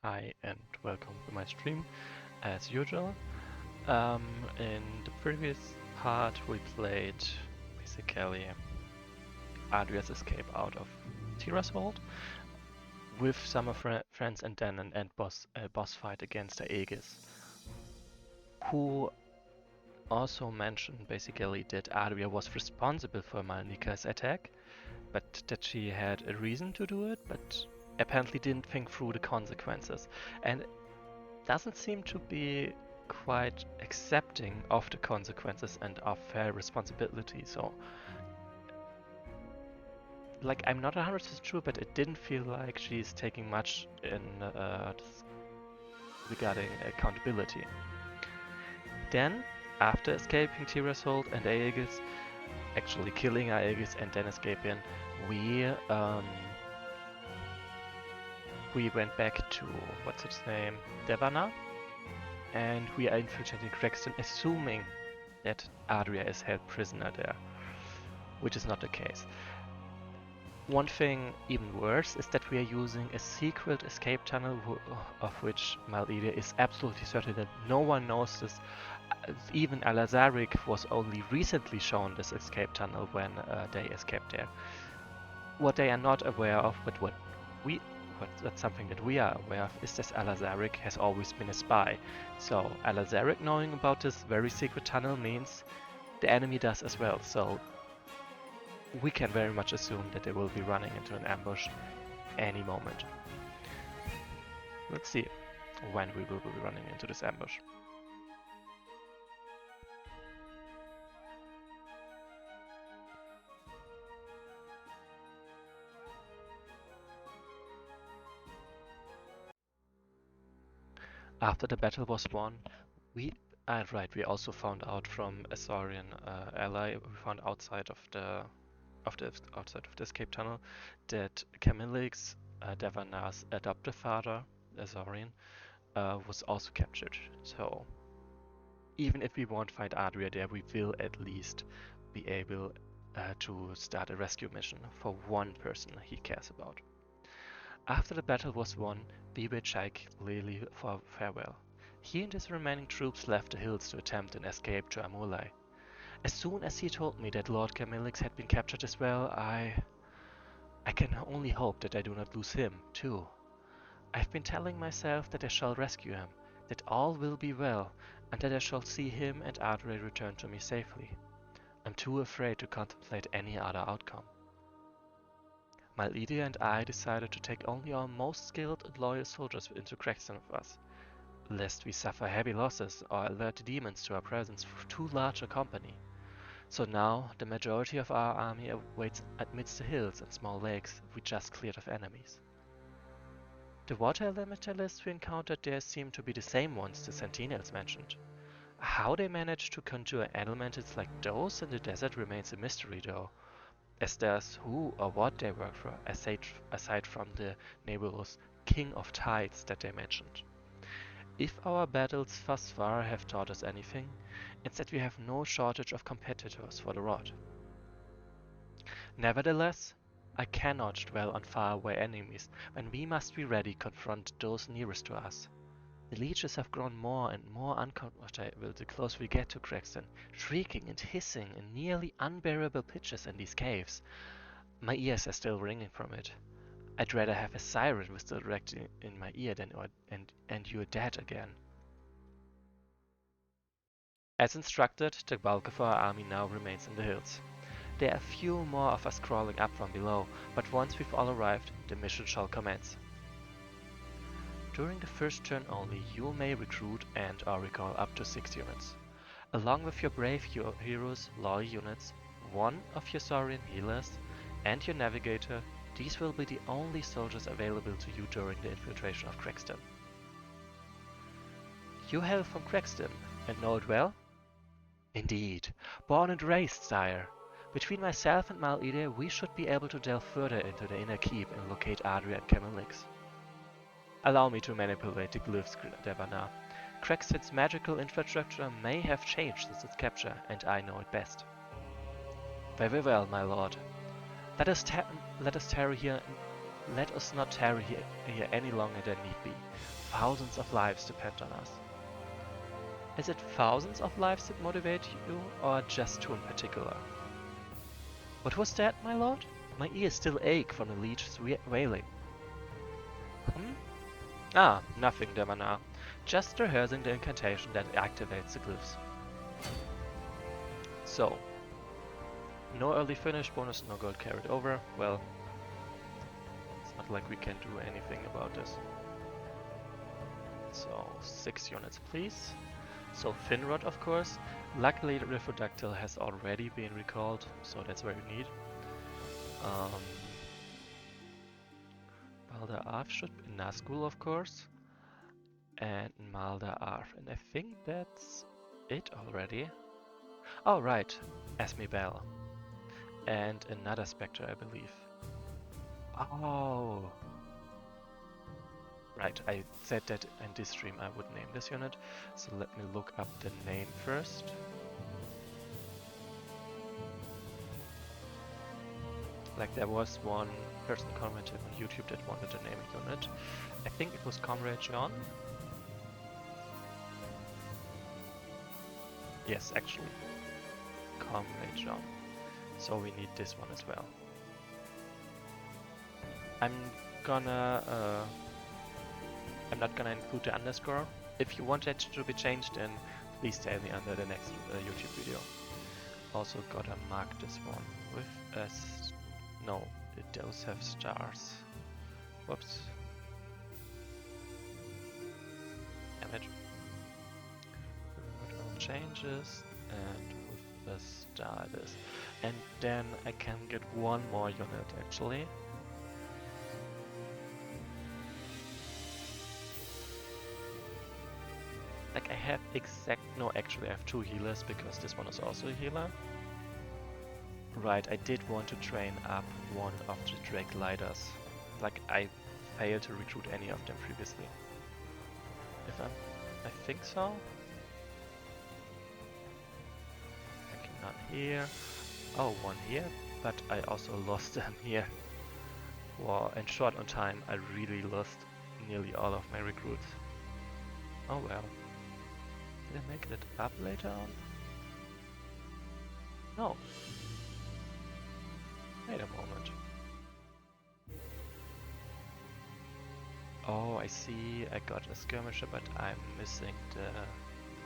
Hi and welcome to my stream as usual. In the previous part we played basically Adria's escape out of Tira's with some of friends and then an end boss fight against Aegis, who also mentioned basically that Adria was responsible for Malnika's attack, but that she had a reason to do it, but apparently didn't think through the consequences. And doesn't seem to be quite accepting of the consequences and of her responsibility. So, like, I'm not 100% sure, but it didn't feel like she's taking much in regarding accountability. Then, after escaping Tira's and Aegis, actually killing Aegis and then escaping, we we went back to what's its name, Devana, and we are infiltrating Krextin, assuming that Adria is held prisoner there, which is not the case. One thing even worse is that we are using a secret escape tunnel of which Mal'Edia is absolutely certain that no one knows this. Even Alazarik was only recently shown this escape tunnel when they escaped there. What they are not aware of, but that's something that we are aware of, is that Alazarik has always been a spy. So Alazarik knowing about this very secret tunnel means the enemy does as well. So we can very much assume that they will be running into an ambush any moment. Let's see when we will be running into this ambush. After the battle was won, we also found out from a Saurian ally. We found outside of the escape tunnel that Chamilix, Devana's adoptive father, Azorian, was also captured. So even if we won't find Adria there, we will at least be able to start a rescue mission for one person he cares about. After the battle was won, we bid Shaik Lili for farewell. He and his remaining troops left the hills to attempt an escape to Amulai. As soon as he told me that Lord Chamilix had been captured as well, I can only hope that I do not lose him, too. I've been telling myself that I shall rescue him, that all will be well, and that I shall see him and Adre return to me safely. I'm too afraid to contemplate any other outcome. Mal'Edia and I decided to take only our most skilled and loyal soldiers into Krextin with us, lest we suffer heavy losses or alert the demons to our presence for too large a company. So now the majority of our army awaits amidst the hills and small lakes we just cleared of enemies. The water elementalists we encountered there seem to be the same ones the sentinels mentioned. How they managed to conjure elementals like those in the desert remains a mystery though, as there's who or what they work for, aside from the nebulous King of Tides that they mentioned. If our battles thus far have taught us anything, it's that we have no shortage of competitors for the rod. Nevertheless, I cannot dwell on faraway enemies when we must be ready to confront those nearest to us. The leeches have grown more and more uncomfortable the closer we get to Krextin, shrieking and hissing in nearly unbearable pitches in these caves. My ears are still ringing from it. I'd rather have a siren whistle directly in my ear than and you're dead again. As instructed, the bulk of our army now remains in the hills. There are few more of us crawling up from below, but once we've all arrived, the mission shall commence. During the first turn only, you may recruit and or recall up to 6 units. Along with your brave heroes, loyal units, one of your Saurian healers, and your navigator, these will be the only soldiers available to you during the infiltration of Krextin. You hail from Krextin, and know it well? Indeed, born and raised, sire. Between myself and Mal'Edia, we should be able to delve further into the inner keep and locate Adria and Chamilix. Allow me to manipulate the glyphs, Devana. Krextin's magical infrastructure may have changed since its capture, and I know it best. Very well, my lord. Let us tarry here Let us not tarry here any longer than need be. Thousands of lives depend on us. Is it thousands of lives that motivate you, or just two in particular? What was that, my lord? My ears still ache from the leech's wailing. Ah, nothing, Demana. Just rehearsing the incantation that activates the glyphs. So, no early finish bonus, no gold carried over. Well, it's not like we can do anything about this. So, 6 units, please. So, Finrod, of course. Luckily, the Riffodactyl has already been recalled, so that's very neat. Malda Arf should be Nazgul, of course. And Malda Arf. And I think that's it already. Oh, right. Esme Bell. And another Spectre, I believe. Oh. Right, I said that in this stream I would name this unit. So let me look up the name first. Like there was one person commented on YouTube that wanted to name a unit. I think it was Comrade John. Yes, actually. Comrade John. So we need this one as well. I'm not gonna include the underscore. If you want it to be changed, then please tell me under the next YouTube video. Also gotta mark this one with a... No, it does have stars. Whoops. Damn it. All changes and with a star it is. And then I can get one more unit actually. Like I have actually I have 2 healers because this one is also a healer. Right, I did want to train up one of the Drake Gliders. Like I failed to recruit any of them previously. I think so. Like none here. Oh, one here, but I also lost them here. Wow, and short on time I really lost nearly all of my recruits. Oh well. Did I make it up later on? No. Wait a moment. Oh, I see. I got a skirmisher, but I'm missing the...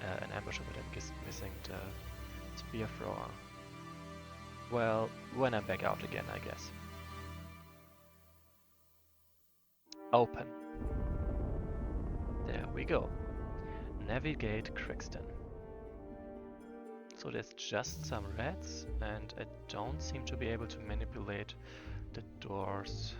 an ambusher, but I'm missing the spear thrower. Well, when I'm back out again, I guess. Open. There we go. Navigate Krextin. So there's just some rats, and I don't seem to be able to manipulate the doors.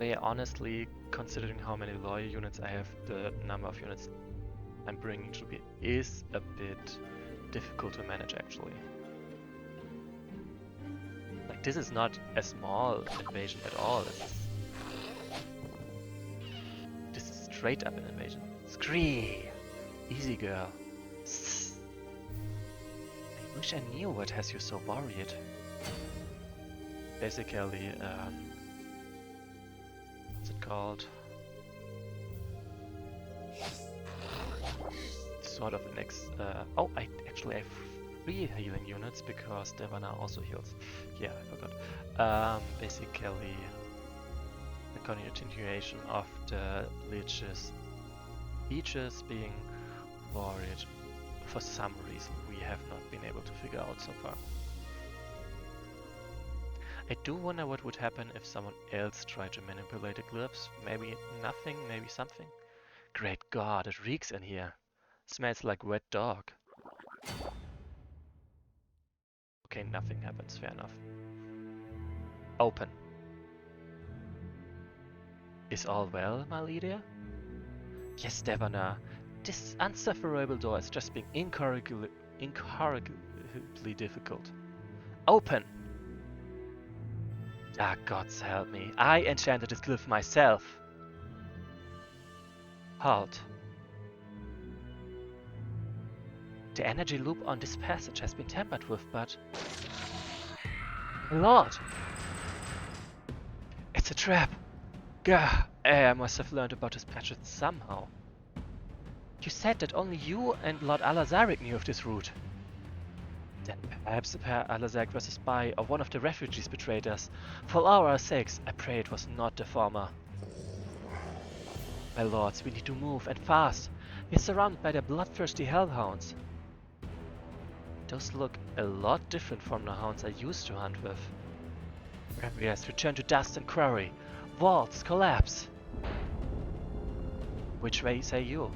Yeah, honestly, considering how many lawyer units I have, the number of units I'm bringing to be is a bit difficult to manage actually. Like this is not a small invasion at all. This is straight up an invasion. Scree! Easy girl. I wish I knew what has you so worried. Basically, what's it called? Sort of an oh, I have 3 healing units because Devana also heals. Yeah, I forgot. Basically, the continuation of the leeches being worried for some reason we have not been able to figure out so far. I do wonder what would happen if someone else tried to manipulate the glyphs. Maybe nothing, maybe something. Great God, it reeks in here. Smells like wet dog. Okay, nothing happens, fair enough. Open. Is all well, Malidia? Yes, Devana. This unsufferable door is just being incorrigibly difficult. Open! Ah, gods help me. I enchanted this glyph myself. Halt. The energy loop on this passage has been tampered with, but... Lord! It's a trap! Gah! I must have learned about this patch somehow. You said that only you and Lord Alazarik knew of this route. Then perhaps Alazarik was a spy or one of the refugees betrayed us. For all our sakes, I pray it was not the former. My lords, we need to move, and fast. We're surrounded by the bloodthirsty hellhounds. Those look a lot different from the hounds I used to hunt with. Barriers return to dust and quarry. Vaults collapse. Which way say you?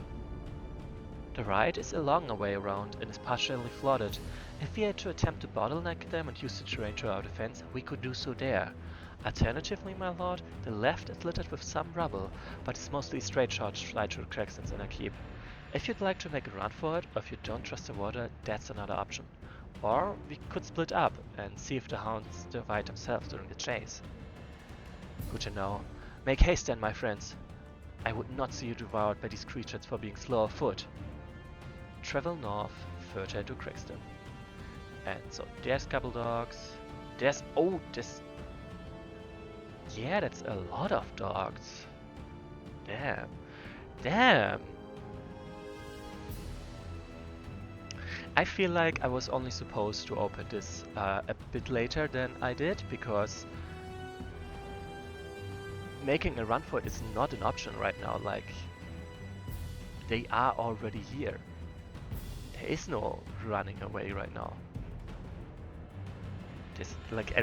The right is a longer way around and is partially flooded. If we had to attempt to bottleneck them and use the terrain to our defense, we could do so there. Alternatively, my lord, the left is littered with some rubble, but it's mostly a straight shot right through Krextin's inner keep. If you'd like to make a run for it, or if you don't trust the water, that's another option. Or we could split up and see if the hounds divide themselves during the chase. Good to know. Make haste then, my friends. I would not see you devoured by these creatures for being slow of foot. Travel north, further into Krextin. And so there's couple dogs. There's yeah, that's a lot of dogs. Damn. Damn. I feel like I was only supposed to open this a bit later than I did, because making a run for it is not an option right now. Like, they are already here. There is no running away right now. This, like, I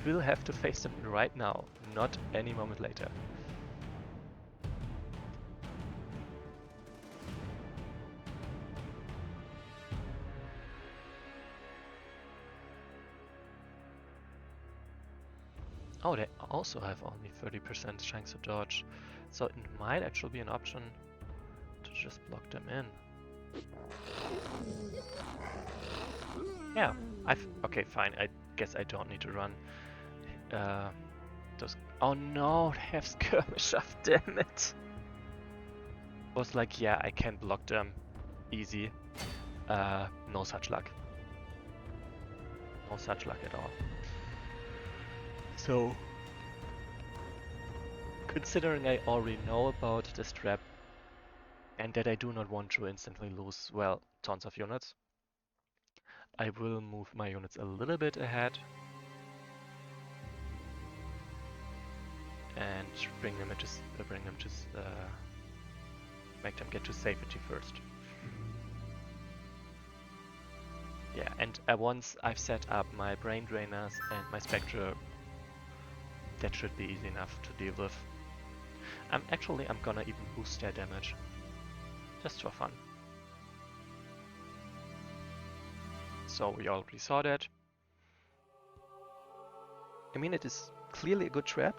will have to face them right now, not any moment later. Oh, they also have only 30% chance to dodge, so it might actually be an option to just block them in. Yeah, okay, fine. I guess I don't need to run. Oh no, they have skirmisher, damn it. I was like, yeah, I can block them. Easy. No such luck. No such luck at all. So, considering I already know about this trap, and that I do not want to instantly lose, well, tons of units, I will move my units a little bit ahead and make them get to safety first. Yeah, and once I've set up my brain drainers and my spectre, that should be easy enough to deal with. I'm gonna even boost their damage, just for fun. So we already saw that. I mean, it is clearly a good trap.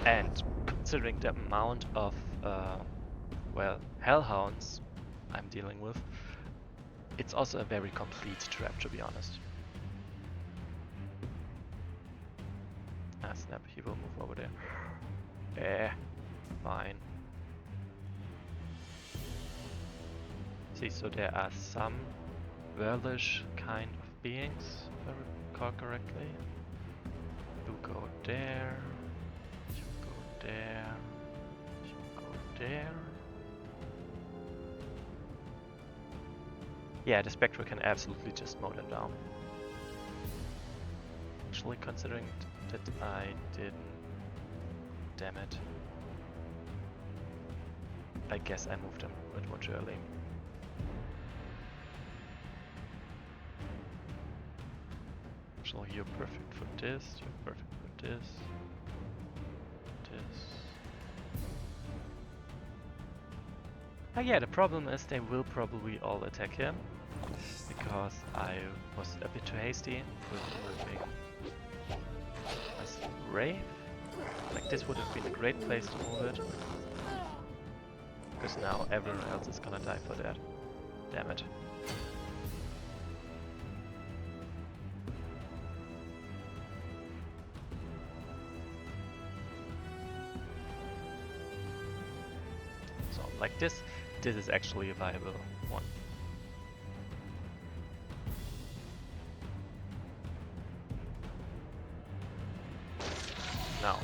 And considering the amount of, well, hellhounds I'm dealing with, it's also a very complete trap, to be honest. Ah, snap, he will move over there. Fine. See, so there are some Wellish kind of beings, if I recall correctly. You go there, you go there, you go there. Yeah, the Spectre can absolutely just mow them down. Actually, considering that I didn't... Damn it. I guess I moved them a bit much early. Actually, you're perfect for this, you're perfect for this. Ah yeah, the problem is they will probably all attack him, because I was a bit too hasty with moving my Wraith. Like, this would have been a great place to move it, because now everyone else is gonna die for that. Damn it. So, like this is actually a viable one. now.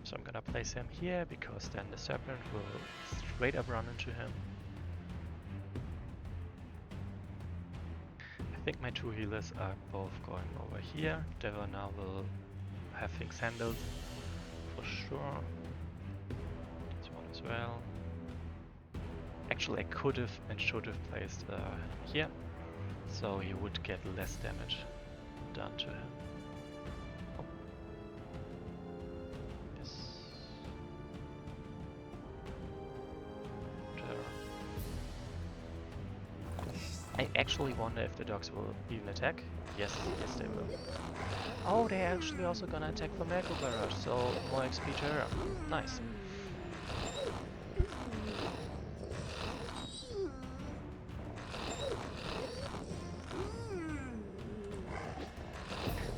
So I'm gonna place him here, because then the Serpent will straight up run into him. I think my two healers are both going over here. Devil now will have things handled, for sure. This one as well. Actually, I could have and should have placed here, so he would get less damage done to him. Oh. Yes. I actually wonder if the dogs will even attack. Yes, yes they will. Oh, they're actually also gonna attack for Merkel Barrage, so more XP to her. Nice.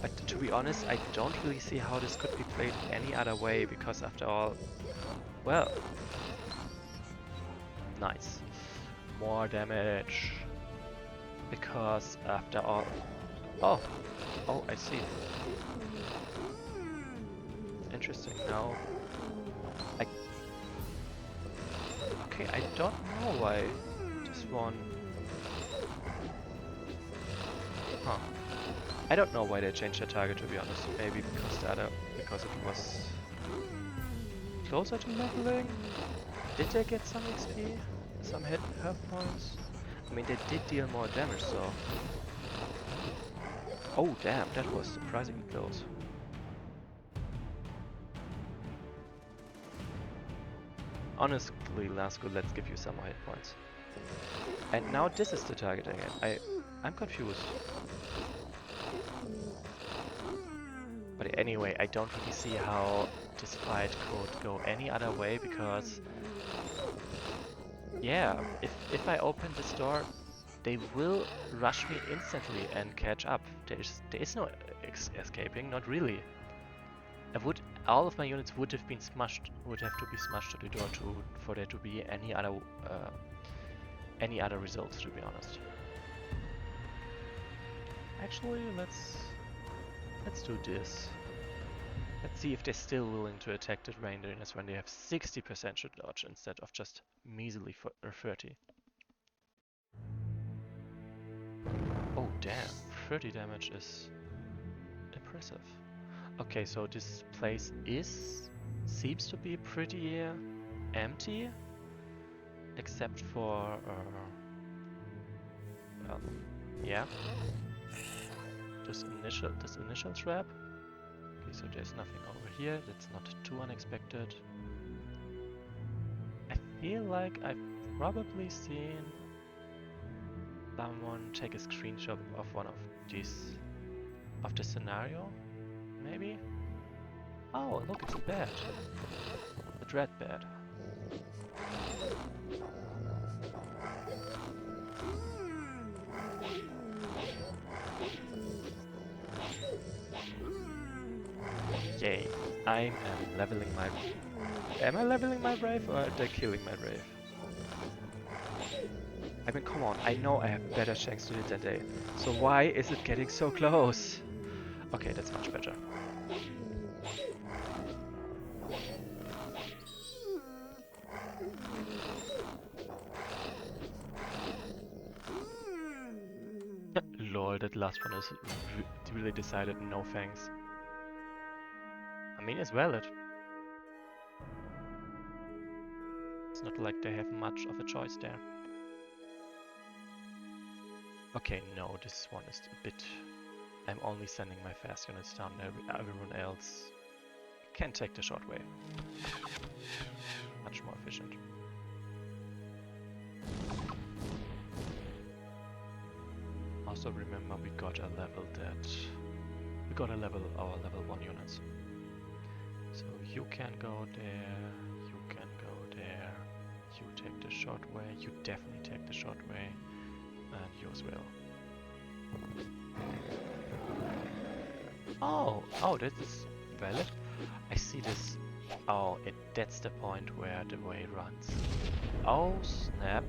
But to be honest, I don't really see how this could be played any other way, because after all, well, nice. More damage. Because after all, oh, I see. Interesting. Now, okay, I don't know why this one. Huh. I don't know why they changed their target, to be honest. Maybe because it was closer to leveling. Did they get some XP? Some health points? I mean, they did deal more damage, so... Oh, damn, that was surprisingly close. Honestly, Lasco, let's give you some more hit points. And now this is the target again. I'm confused. But anyway, I don't really see how this fight could go any other way, because... yeah, if I open this door, they will rush me instantly and catch up. There is no escaping, not really. All of my units would have been smushed, would have to be smushed to the door for there to be any other results, to be honest. Actually, let's do this. Let's see if they're still willing to attack the reindeers when they have 60% should dodge instead of just measly 30. Oh damn, 30 damage is impressive. Okay, so this place seems to be pretty empty, except for yeah, this initial trap. Okay, so there's nothing over here. That's not too unexpected. I feel like I've probably seen someone take a screenshot of one of these, of the scenario, maybe? Oh, look, it's a bat. A dread bat. Yay, I am leveling my... Am I leveling my brave, or are they killing my brave? I mean, come on, I know I have better chance to hit than they. So why is it getting so close? Okay, that's much better. Lol, that last one is really decided no thanks. I mean, it's valid. It's not like they have much of a choice there. Okay, no, this one is a bit... I'm only sending my fast units down there. Everyone else can take the short way. Much more efficient. Also remember, we gotta level our level 1 units. So you can go there, you can go there, you take the short way, you definitely take the short way, and you as well. Oh, this is valid. I see this. Oh, that's the point where the way runs. Oh, snap.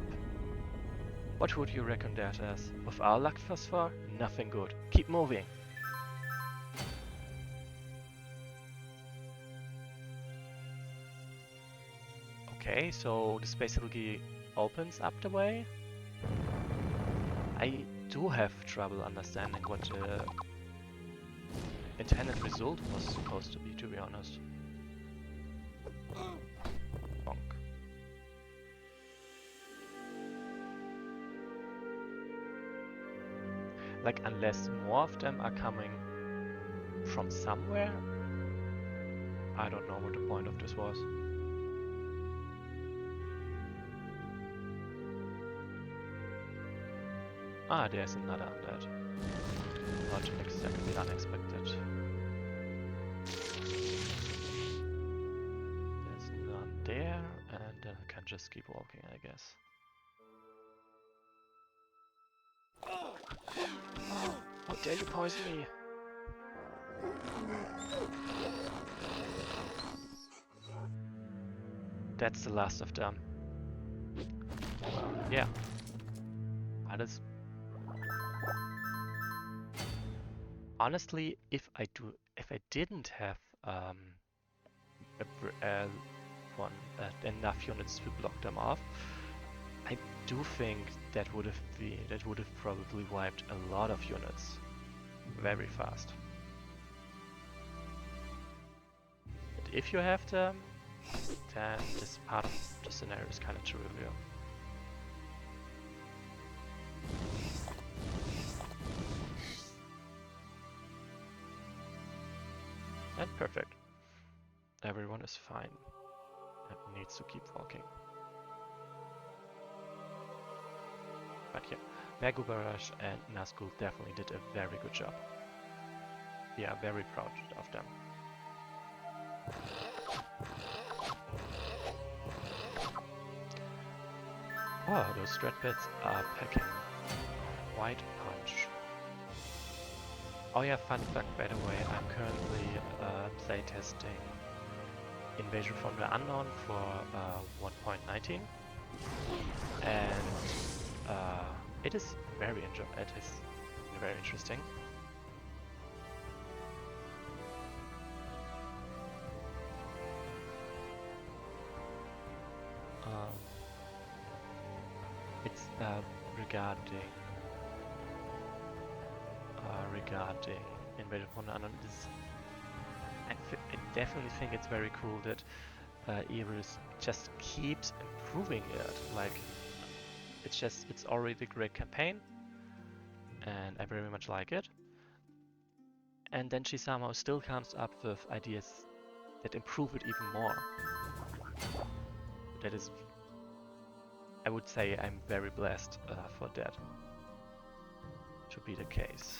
What would you reckon that as? With our luck thus far, nothing good. Keep moving. Okay, so this basically opens up the way. I do have trouble understanding what the intended result was supposed to be honest. Bonk. Like, unless more of them are coming from somewhere, I don't know what the point of this was. Ah, there's another undead. Not exactly unexpected. There's none there, and then I can just keep walking, I guess. How dare you poison me? That's the last of them. Yeah. Alles. Honestly, if I didn't have enough units to block them off, I do think that would have probably wiped a lot of units very fast. And if you have them, then this part of the scenario is kind of trivial. And perfect. Everyone is fine and needs to keep walking. But yeah, Begubarash and Nazgul definitely did a very good job. We are very proud of them. Oh, those dreadbits are packing quite a punch. Oh yeah, fun fact by the way, I'm currently playtesting Invasion from the Unknown for 1.19, and it is very interesting. It's regarding Invasion from the Unknown. I definitely think it's very cool that Iris just keeps improving it. Like, it's already a great campaign, and I very much like it. And then she somehow still comes up with ideas that improve it even more. That is, I would say, I'm very blessed for that to be the case.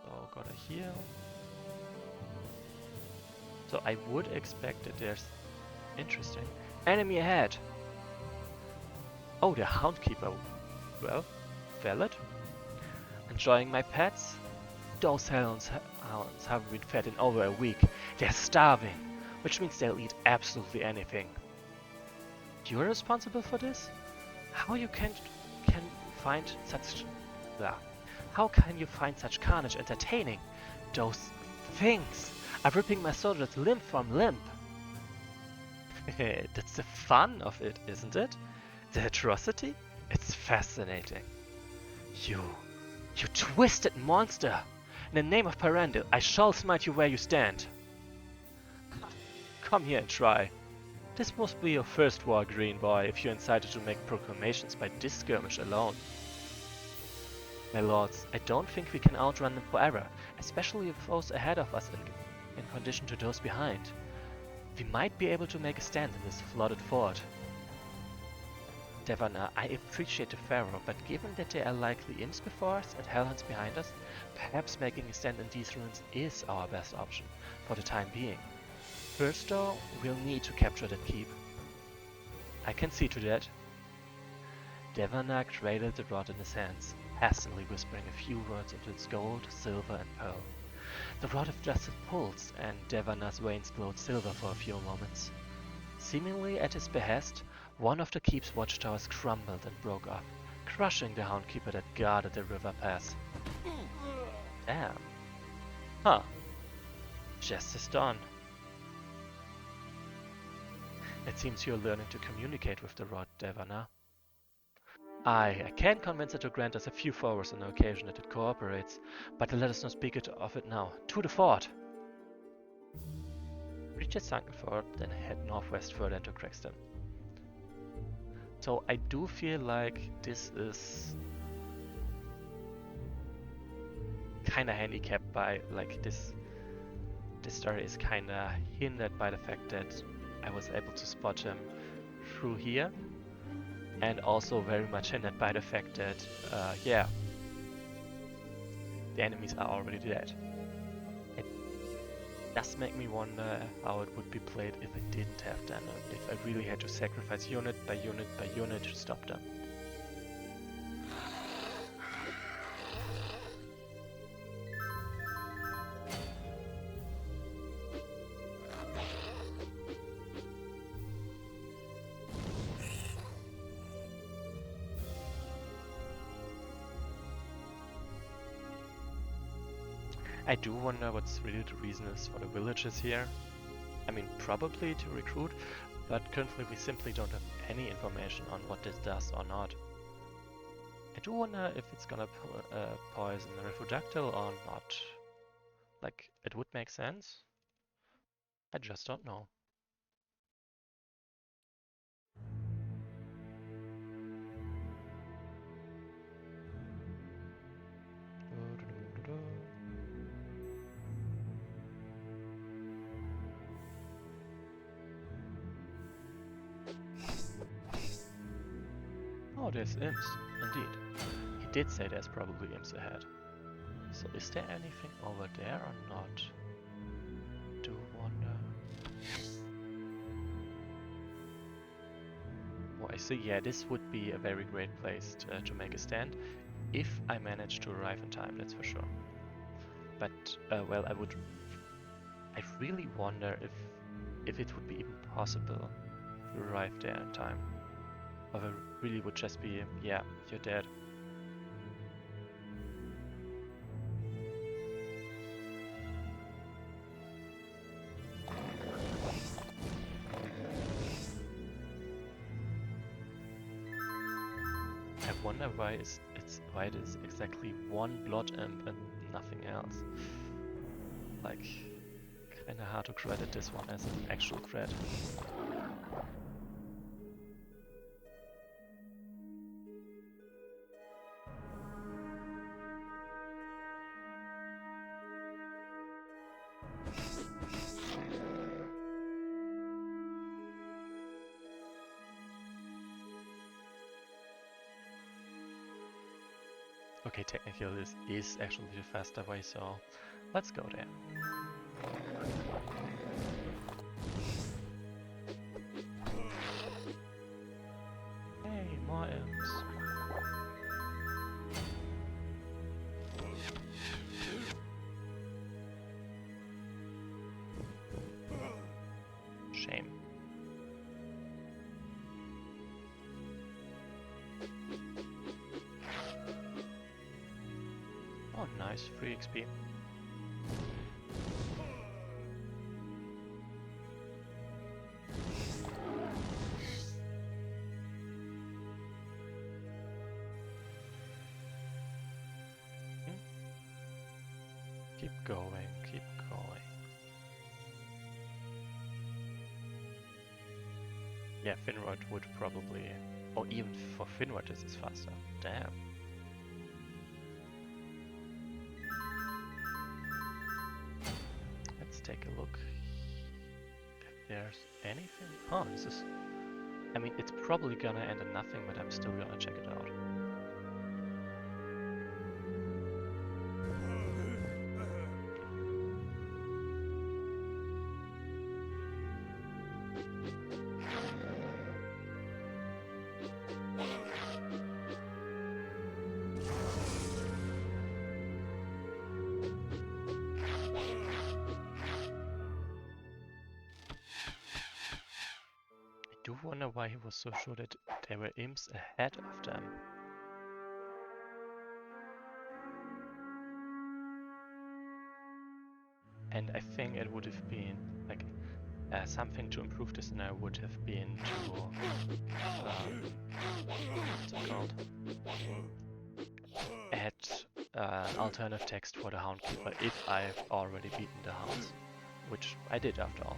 So, gotta heal. So I would expect that there's interesting enemy ahead. Oh, the Houndkeeper. Well, valid. Enjoying my pets? Those hounds haven't been fed in over a week. They're starving, which means they'll eat absolutely anything. You're responsible for this? How you can find such How can you find such carnage entertaining? Those things are ripping my soldiers limb from limb. That's the fun of it, isn't it? The atrocity? It's fascinating. You twisted monster! In the name of Parandil, I shall smite you where you stand. Come here and try. This must be your first war, Green Boy, if you're incited to make proclamations by this skirmish alone. My lords, I don't think we can outrun them forever, especially with those ahead of us in condition to those behind. We might be able to make a stand in this flooded fort. Devana, I appreciate the Pharaoh, but given that there are likely imps before us and hellhounds behind us, perhaps making a stand in these ruins is our best option, for the time being. First though, we'll need to capture that keep. I can see to that. Devana cradled the rod in his hands, hastily whispering a few words into its gold, silver and pearl. The rod adjusted pulsed, and Devana's veins glowed silver for a few moments. Seemingly at his behest, One of the keep's watchtowers crumbled and broke up, crushing the Houndkeeper that guarded the river pass. Damn. Huh. Just as dawn. It seems you're learning to communicate with the Rod Devana. I can't convince it to grant us a few favors on the occasion that it cooperates, but let us not speak of it now. To the fort! Reach the sunken fort, then head northwest further into Krextin. So I do feel like this is kinda handicapped by, like, this story is kinda hindered by the fact that I was able to spot him through here, and also very much hindered by the fact that, yeah, the enemies are already dead. It does make me wonder how it would be played if I didn't have them, if I really had to sacrifice unit by unit by unit to stop them. I do wonder what's really the reason is for the villages here. I mean, probably to recruit, but currently we simply don't have any information on what this does or not. I do wonder if it's gonna poison the Refugiactyl or not. Like, it would make sense. I just don't know. Oh, there's imps, indeed. He did say there's probably imps ahead. So is there anything over there or not? Do wonder. Oh, I see. Yeah, this would be a very great place to make a stand, if I manage to arrive in time, that's for sure. But, well, I really wonder if it would be even possible to arrive there in time. Or if it really would just be, yeah, you're dead. I wonder why it is exactly one blood imp and nothing else. Like, kinda hard to credit this one as an actual threat. Okay, technically this is actually the faster way, so let's go there. Hey, more imps. Shame. Oh, nice, free XP. Keep going, keep going. Yeah, Finrod would probably, or even for Finrod this is faster. Damn. Let's take a look if there's anything. Oh, this is, I mean, it's probably gonna end in nothing, but I'm still gonna check it out. do wonder why he was so sure that there were imps ahead of them. And I think it would have been like something to improve the scenario would have been to what's it called? Add an alternative text for the Houndkeeper if I've already beaten the hounds, which I did after all.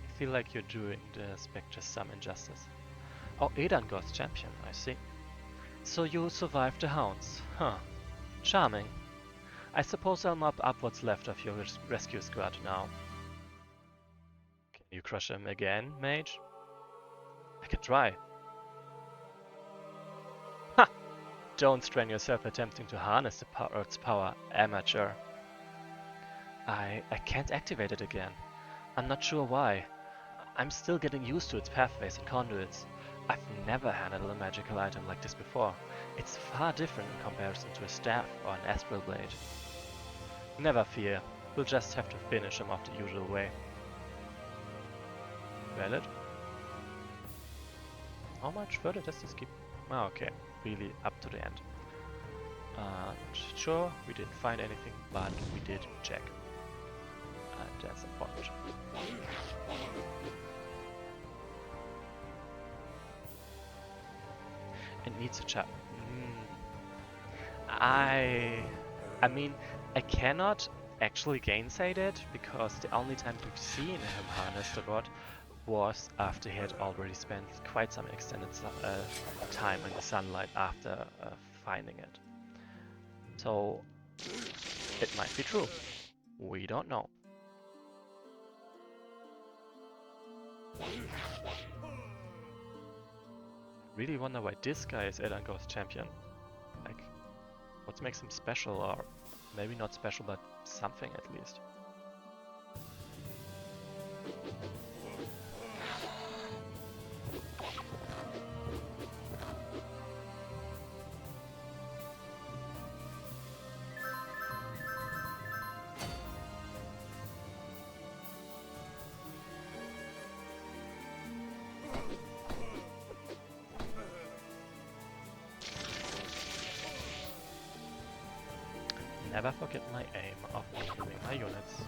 I feel like you're doing the Spectres some injustice. Oh, Edangoth's champion, I see. So you survived the hounds, huh? Charming. I suppose I'll mop up what's left of your rescue squad now. Can you crush him again, mage? I can try. Ha! Don't strain yourself attempting to harness the Earth's power, amateur. I can't activate it again. I'm not sure why. I'm still getting used to its pathways and conduits. I've never handled a magical item like this before. It's far different in comparison to a staff or an astral blade. Never fear, we'll just have to finish him off the usual way. Valid? How much further does this keep? Oh, okay, really up to the end. Sure, we didn't find anything, but we did check. And that's important. It needs a chap. I mean, I cannot actually gainsay that, because the only time we've seen him harness the rod was after he had already spent quite some extended time in the sunlight after finding it. So it might be true. We don't know. Really wonder why this guy is Edangoth's champion. Like, what makes him special, or maybe not special, but something at least. Never forget my aim of moving my units.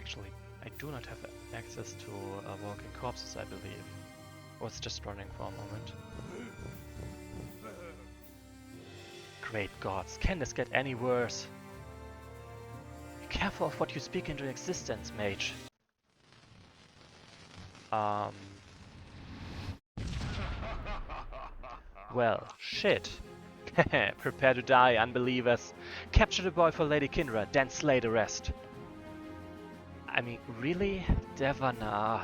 Actually, I do not have access to walking corpses, I believe. I was just running for a moment. Great gods, can this get any worse? Be careful of what you speak into existence, mage. Well, shit. Prepare to die, unbelievers. Capture the boy for Lady Kindra, then slay the rest. I mean, really? Devana?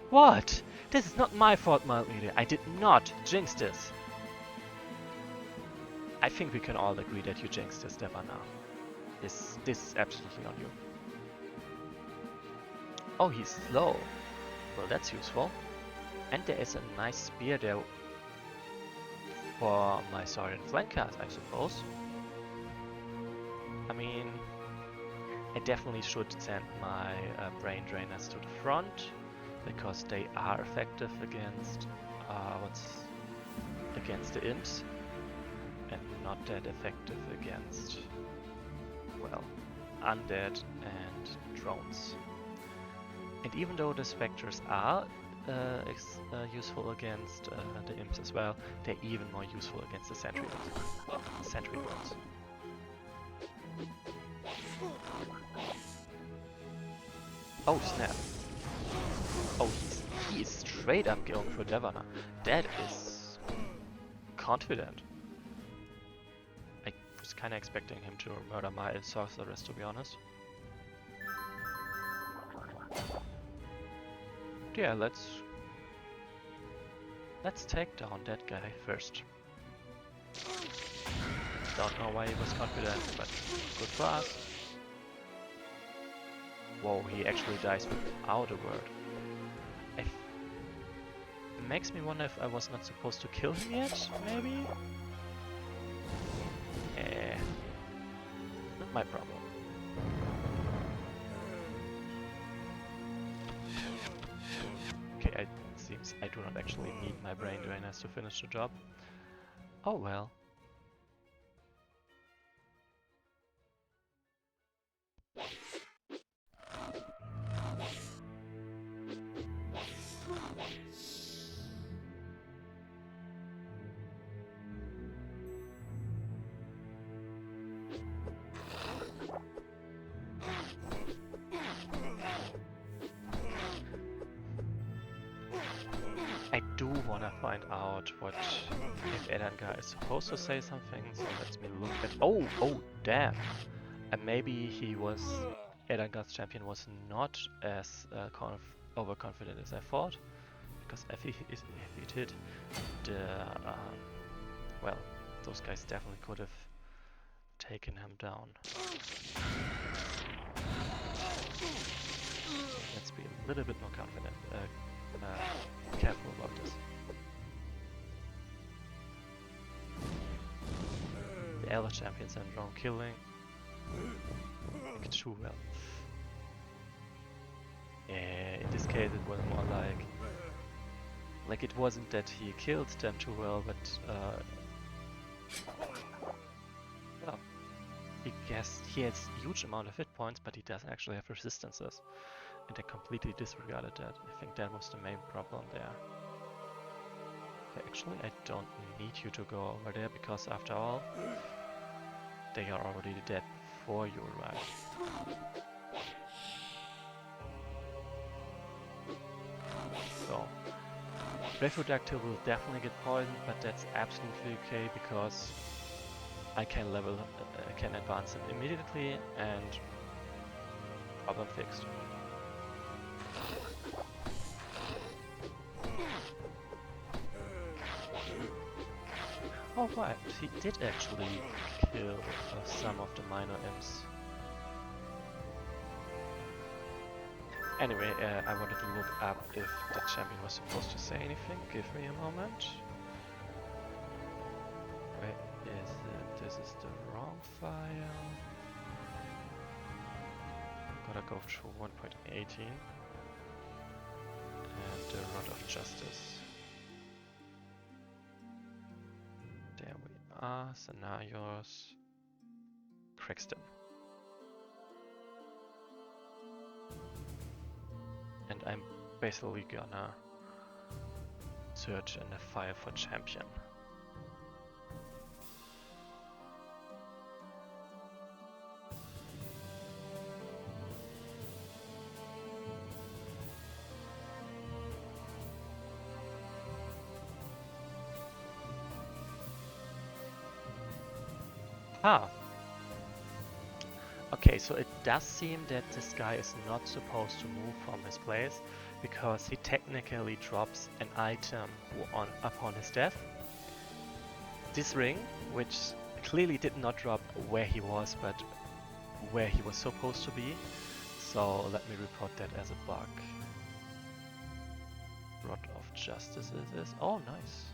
What? This is not my fault, mild leader. I did not jinx this. I think we can all agree that you jinxed this, Devana. This is absolutely on you. Oh, he's slow. Well, that's useful. And there is a nice spear there for my Saurian flankers, I suppose. I mean, I definitely should send my brain drainers to the front, because they are effective against against the imps, and not that effective against, well, undead and drones. And even though the specters are useful against the imps as well, they're even more useful against the sentry drones. Oh snap! Oh, he's straight up going for Devana. That is confident. I was kind of expecting him to murder my sorceress, to be honest. Yeah, let's take down that guy first. Don't know why he was confident, but good for us. Whoa, he actually dies without a word. It makes me wonder if I was not supposed to kill him yet, maybe? Not my problem. Okay, it seems I do not actually need my brain drainers to finish the job. Oh well. I do wanna find out what if Edangar is supposed to say something, so let me look at. Oh, damn! And maybe he was. Edangar's champion was not as overconfident as I thought, because if he did, well, those guys definitely could have taken him down. Let's be a little bit more confident. Careful about this. The Elder Champion Syndrome killing too well. In this case it was more like it wasn't that he killed them too well, but well, he has huge amount of hit points, but he doesn't actually have resistances. And I completely disregarded that. I think that was the main problem there. Okay, actually, I don't need you to go over there, because after all, they are already dead before you arrived. So, Reproductive will definitely get poisoned, but that's absolutely okay, because I can can advance him immediately, and problem fixed. Oh right, he did actually kill some of the minor imps. Anyway, I wanted to look up if the champion was supposed to say anything. Give me a moment. Where is it? This is the wrong file. Gotta go through 1.18. And the Rod of Justice. There we are. Scenarios. Krextin. And I'm basically gonna search in the file for champion. Ah. Okay, so it does seem that this guy is not supposed to move from his place, because he technically drops an item upon his death. This ring, which clearly did not drop where he was, but where he was supposed to be. So let me report that as a bug. Rod of Justice is this. Oh, nice.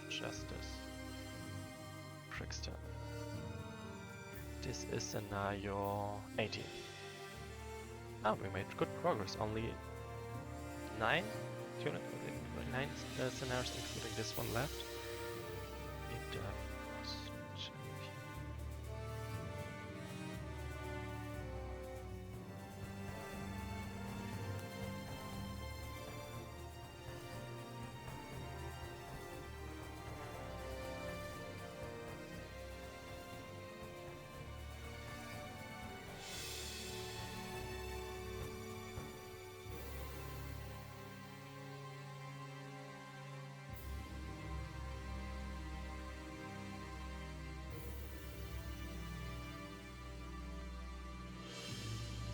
Justice. Krextin. This is scenario 18. Oh, we made good progress. Only 9 scenarios, including this one left.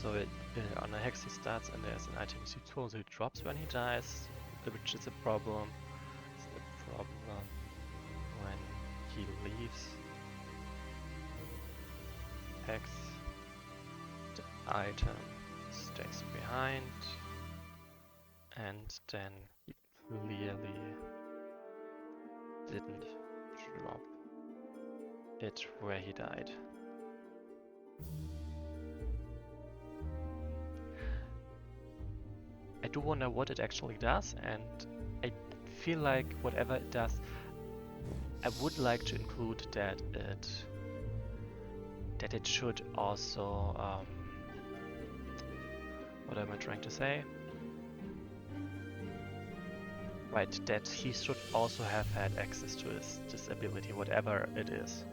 So on a hex he starts and there's an item he drops when he dies, which is a problem. It's a problem when he leaves hex. item stays behind, and then he clearly didn't drop it where he died. I do wonder what it actually does, and I feel like whatever it does, I would like to include that it should also what am I trying to say? Right, that he should also have had access to this ability, whatever it is.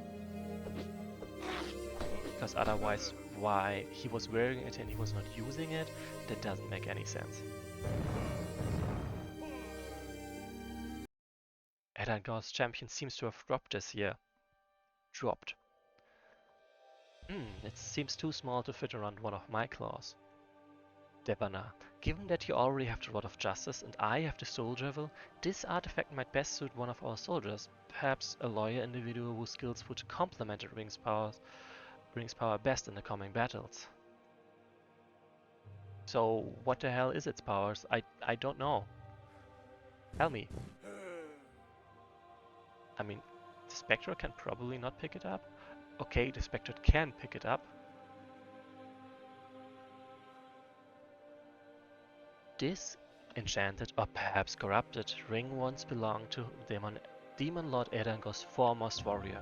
Because otherwise, why he was wearing it and he was not using it, that doesn't make any sense. Edangar's champion seems to have dropped this year. Dropped. It seems too small to fit around one of my claws. Debana, given that you already have the Rod of Justice and I have the Soul Javel, this artifact might best suit one of our soldiers, perhaps a loyal individual whose skills would complement the ring's power best in the coming battles. So what the hell is its powers? I don't know. Tell me. I mean, the Spectre can probably not pick it up. Okay, the Spectre can pick it up. This enchanted or perhaps corrupted ring once belonged to Demon Lord Edangar's foremost warrior,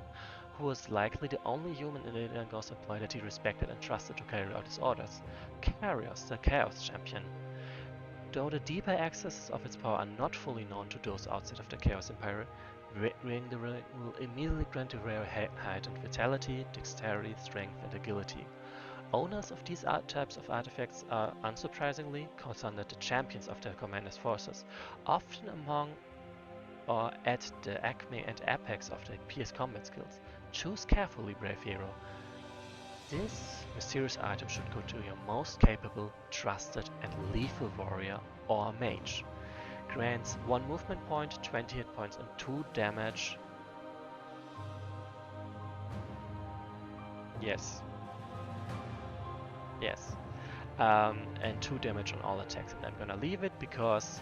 who was likely the only human in Edangar's employ that he respected and trusted to carry out his orders. Carios, the Chaos Champion. Though the deeper accesses of its power are not fully known to those outside of the Chaos Empire, wearing the ring will immediately grant a rare height and vitality, dexterity, strength, and agility. Owners of these types of artifacts are, unsurprisingly, considered the champions of their commander's forces, often among or at the acme and apex of their peers' combat skills. Choose carefully, brave hero. This mysterious item should go to your most capable, trusted, and lethal warrior or mage. Grants 1 movement point, 20 hit points, and 2 damage. Yes. Yes. And 2 damage on all attacks, and I'm gonna leave it because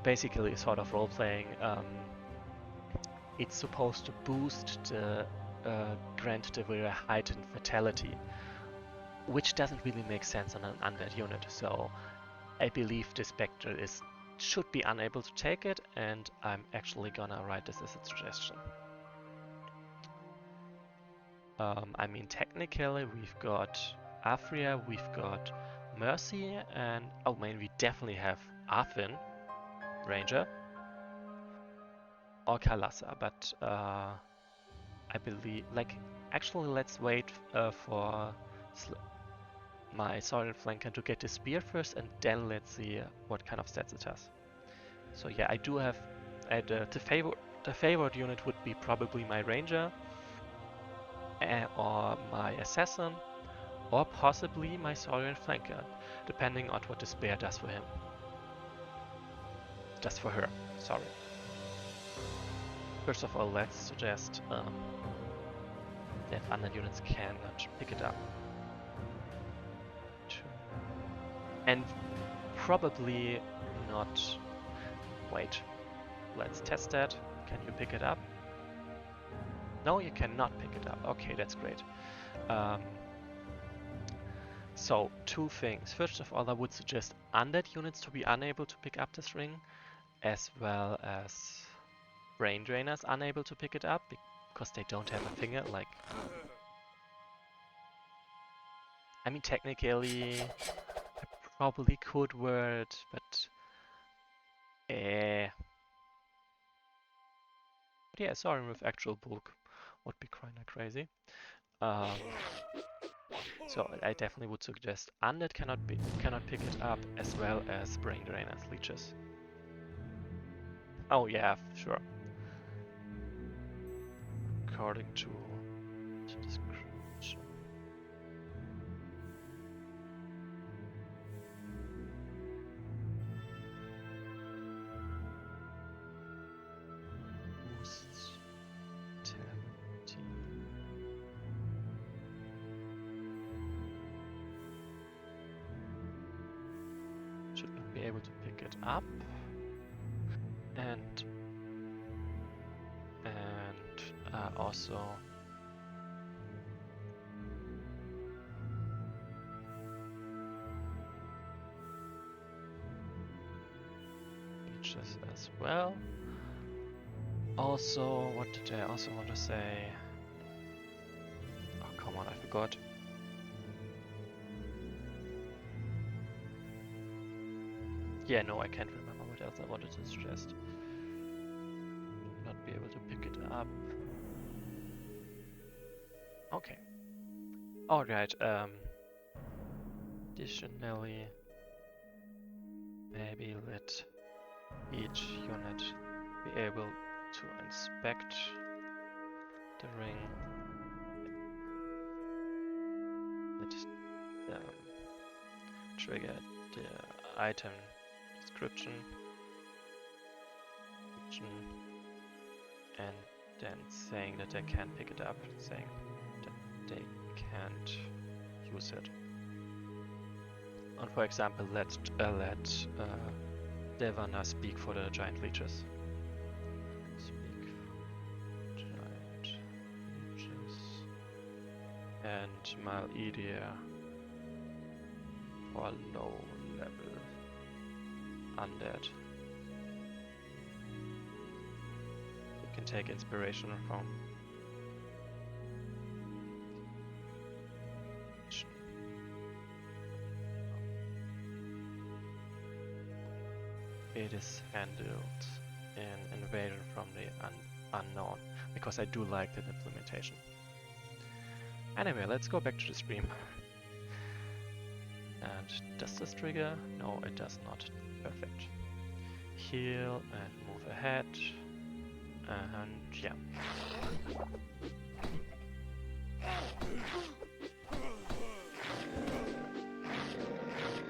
basically sort of role-playing, it's supposed to boost the grant the very heightened fatality, which doesn't really make sense on an undead unit, so I believe the Spectre should be unable to take it, and I'm actually gonna write this as a suggestion. I mean, technically we've got Afria, we've got Mercy, and oh man, we definitely have Arfin, Ranger, or Kalasa, but I believe, like, actually let's wait for my Saurian flanker to get the spear first, and then let's see what kind of stats it has. So yeah, I do have the favored unit would be probably my Ranger, or my Assassin, or possibly my Saurian flanker, depending on what the spear does for him. Just for her, sorry. First of all, let's suggest that undead units cannot pick it up. And probably not... Wait, let's test that. Can you pick it up? No, you cannot pick it up. Okay, that's great. So, 2 things. First of all, I would suggest undead units to be unable to pick up this ring, as well as brain drainers unable to pick it up, because they don't have a finger, like... I mean, technically, I probably could wear it, but... But yeah, sorry, with actual bulk would be kinda crazy. So I definitely would suggest undead cannot pick it up, as well as brain drainers, leeches. Oh yeah, sure. According to description. Boosts vitality. be able to pick it up. And also beaches as well. Also, what did I also want to say? Oh, come on, I forgot. Yeah, no, I can't remember what else I wanted to suggest. Not be able to pick it up. Okay. Alright, additionally, maybe let each unit be able to inspect the ring. Let's trigger the item description and then saying that they can't pick it up, saying that they can't use it. And for example, let Devana speak for the giant leeches. Speak for giant leeches. And Malidia for low level undead. You can take inspiration from it is handled in Invasion from the Unknown, because I do like that implementation. Anyway, let's go back to the stream. And does this trigger? No, it does not. Perfect. Heal and move ahead. And yeah.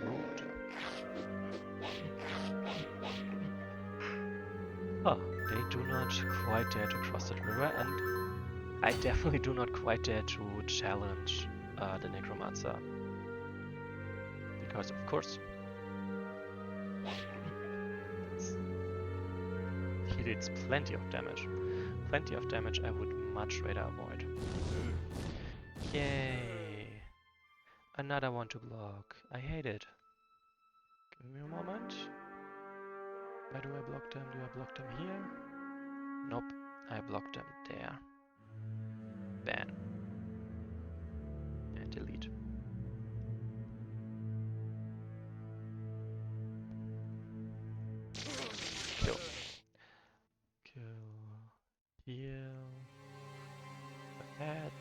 Rude. Oh, they do not quite dare to cross that river, and I definitely do not quite dare to challenge the Necromancer. Because of course he did plenty of damage. Plenty of damage I would much rather avoid. Yay! Another one to block. I hate it. Give me a moment. Where do I block them? Do I block them here? Nope. I block them there. Ban. And delete. Kill. Kill. Heal. Add.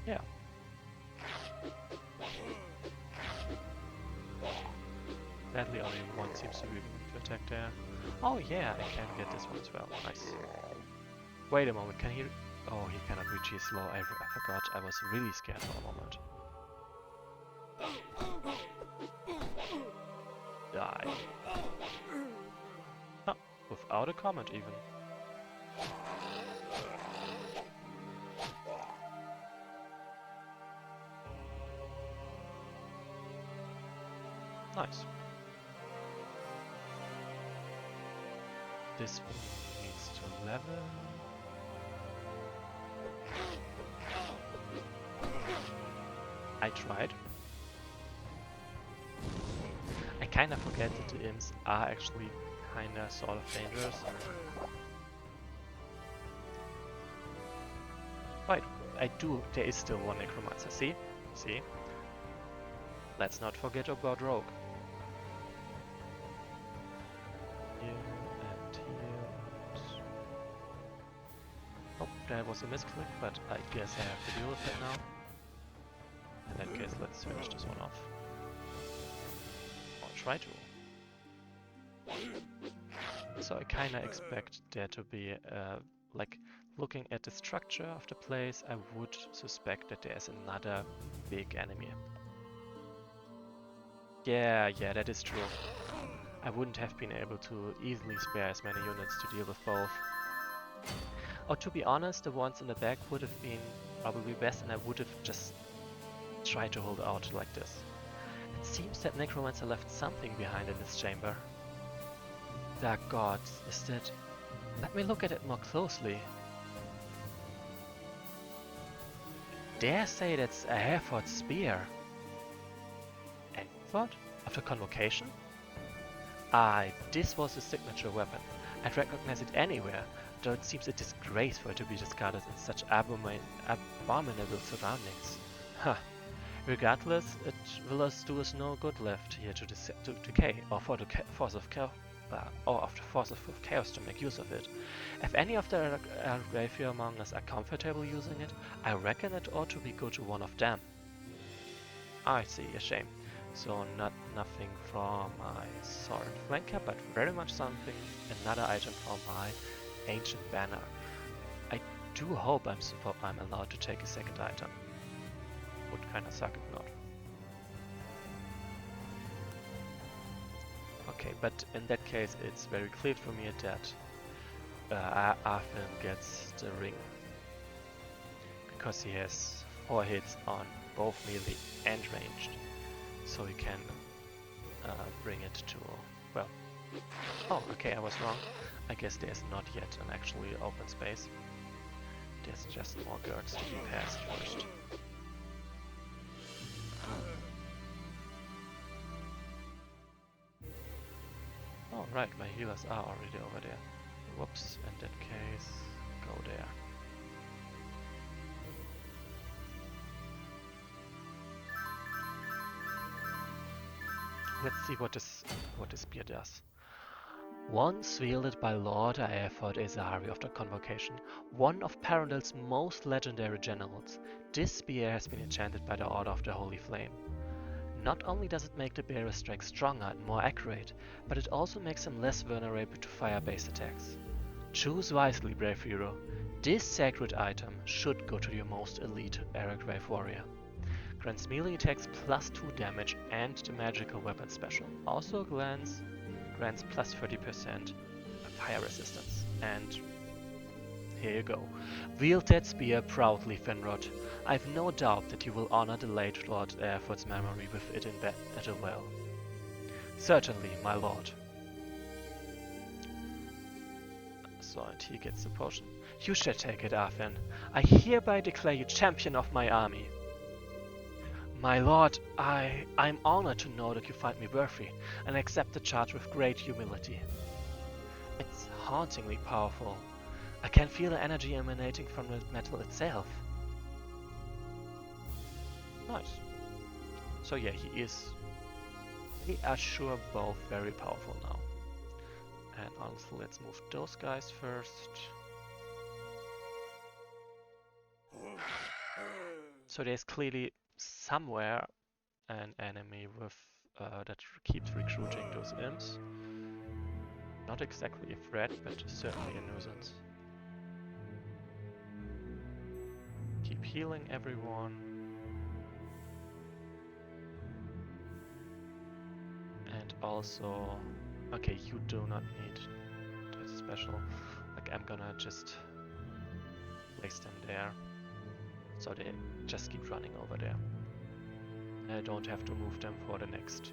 Yeah. Sadly, only one seems to be willing to attack there. Oh yeah, I can get this one as well. Nice. Wait a moment, can he... Oh, he cannot reach his slow. I forgot. I was really scared for a moment. Die. Huh, without a comment even. Nice. This one needs to level. I tried. I kinda forget that the imps are actually kinda sort of dangerous. Right, there is still one Necromancer, see? See? Let's not forget about Rogue. Here and here. Oh, that was a misclick, but I guess I have to deal with it now. In that case, let's finish this one off. Or try to. So I kinda expect there to be, like, looking at the structure of the place, I would suspect that there's another big enemy. Yeah, that is true. I wouldn't have been able to easily spare as many units to deal with both. Or to be honest, the ones in the back would have been probably best, and I would have just tried to hold out like this. It seems that Necromancer left something behind in this chamber. Dark gods, is that... Let me look at it more closely. Dare say that's a Hereford spear. Hereford? After convocation? Aye, this was his signature weapon. I'd recognize it anywhere, though it seems a disgrace for it to be discarded in such abominable surroundings. Huh. Regardless, it will do us no good left here to decay, or for the force of chaos, to make use of it. If any of the Rapier among us are comfortable using it, I reckon it ought to be good to one of them. I see, a shame. So nothing from my sword flanker, but very much something, another item from my ancient banner. I do hope I'm allowed to take a second item. Would kinda suck if not. Okay, but in that case it's very clear for me that Arfin gets the ring. Because he has 4 hits on both melee and ranged. So he can bring it to... well... Oh, okay, I was wrong. I guess there's not yet an actually open space. There's just more guards to be passed first. Oh right, my healers are already over there. Whoops, in that case, go there. Let's see what this spear does. Once wielded by Lord Aerford Ezari after convocation, one of Parandal's most legendary generals, this spear has been enchanted by the Order of the Holy Flame. Not only does it make the bearer's strike stronger and more accurate, but it also makes him less vulnerable to fire-based attacks. Choose wisely, brave hero. This sacred item should go to your most elite Aragrave warrior. Grants melee attacks +2 damage and the magical weapon special. Also grants plus 30% fire resistance. And here you go. Wield that spear proudly, Finrod. I've no doubt that you will honor the late Lord Aerford's memory with it in battle well. Certainly, my lord. So, and he gets the potion. You shall take it, Arfin. I hereby declare you champion of my army. My lord, I'm honored to know that you find me worthy, and accept the charge with great humility. It's hauntingly powerful. I can feel the energy emanating from the metal itself. Nice. So yeah, they are sure both very powerful now. And also let's move those guys first. So there's clearly somewhere an enemy with that keeps recruiting those imps. Not exactly a threat, but certainly a nuisance. Keep healing everyone. And also, okay, you do not need that special. Like, I'm gonna just place them there. So they just keep running over there. I don't have to move them for the next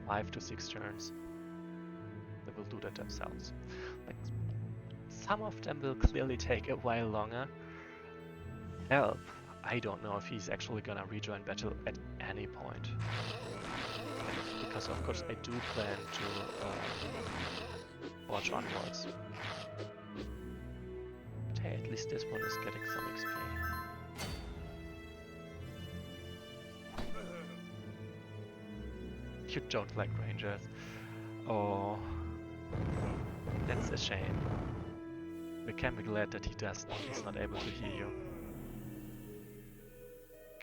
5 to 6 turns. They will do that themselves. Like, some of them will clearly take a while longer. Help! I don't know if he's actually gonna rejoin battle at any point. Because of course I do plan to watch onwards. But hey, at least this one is getting some XP. You don't like rangers. Oh, that's a shame. We can be glad that he's not able to hear you.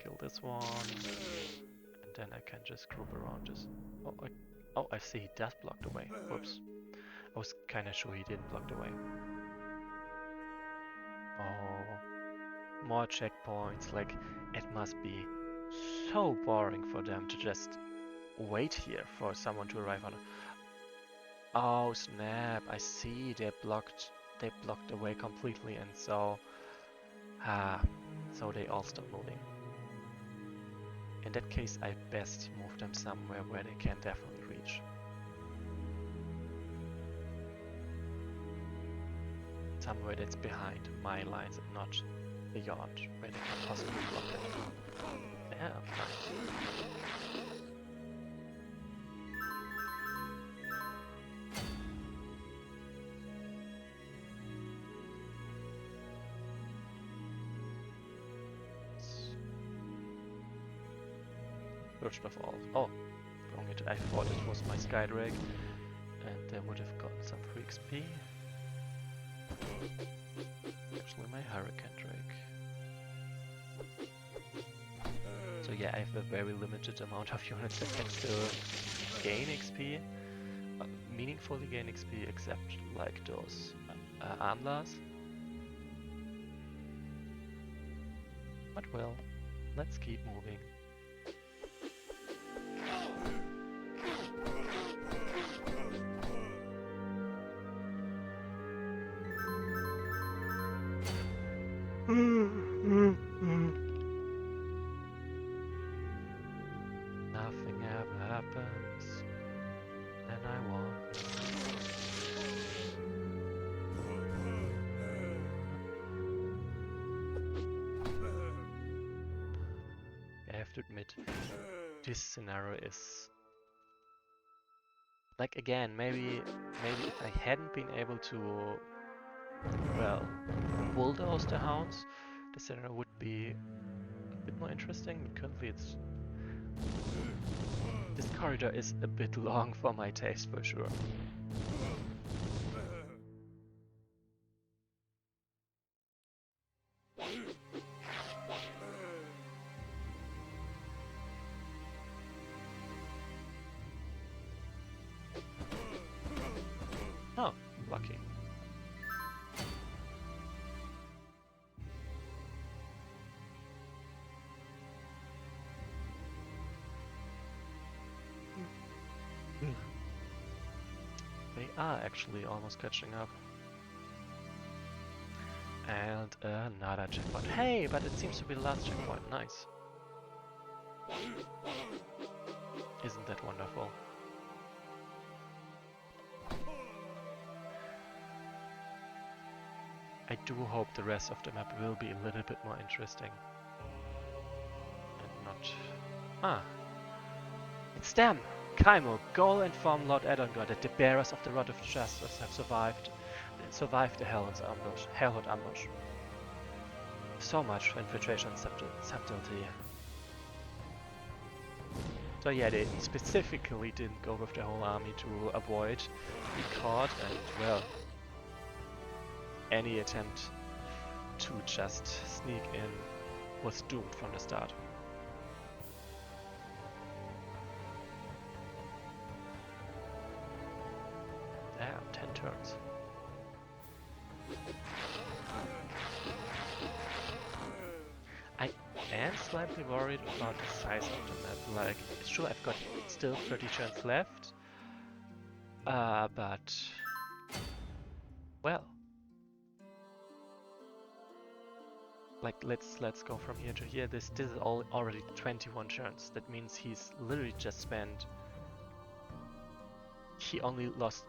Kill this one, and then I can just group around this. Oh, I see, he does block the way. Whoops. I was kinda sure he didn't block the way. Oh, more checkpoints. Like, it must be so boring for them to just wait here for someone to arrive on. Oh snap! I see. They blocked the way completely, and so so they all stop moving. In that case, I best move them somewhere where they can definitely reach. Somewhere that's behind my lines and not beyond where they can possibly block it. Yeah, fine. First of all, oh, I thought it was my Skydrake, and they would have gotten some free XP. Actually, my Hurricane Drake. So yeah, I have a very limited amount of units that can still gain XP, meaningfully gain XP, except like those Amlas. But well, let's keep moving. Nothing ever happens, and I want. I have to admit, this scenario is like, again, maybe if I hadn't been able to, well, bulldoze the hounds, the scenario would be a bit more interesting. But currently, this corridor is a bit long for my taste, for sure. Oh, lucky. They are actually almost catching up. And another checkpoint. Hey, but it seems to be the last checkpoint. Nice. Isn't that wonderful? I do hope the rest of the map will be a little bit more interesting. And not... Ah! It's them! Kaimo, go inform Lord Edongor that the bearers of the Rod of Justice have survived the Hellhound ambush. So much for infiltration and subtlety. So yeah, they specifically didn't go with the whole army to avoid being caught, and well, any attempt to just sneak in was doomed from the start. Damn, 10 turns. I am slightly worried about the size of the map. Like, sure, I've got still 30 turns left, but well, like let's go from here to here. This is already 21 turns. That means he's literally just spent. He only lost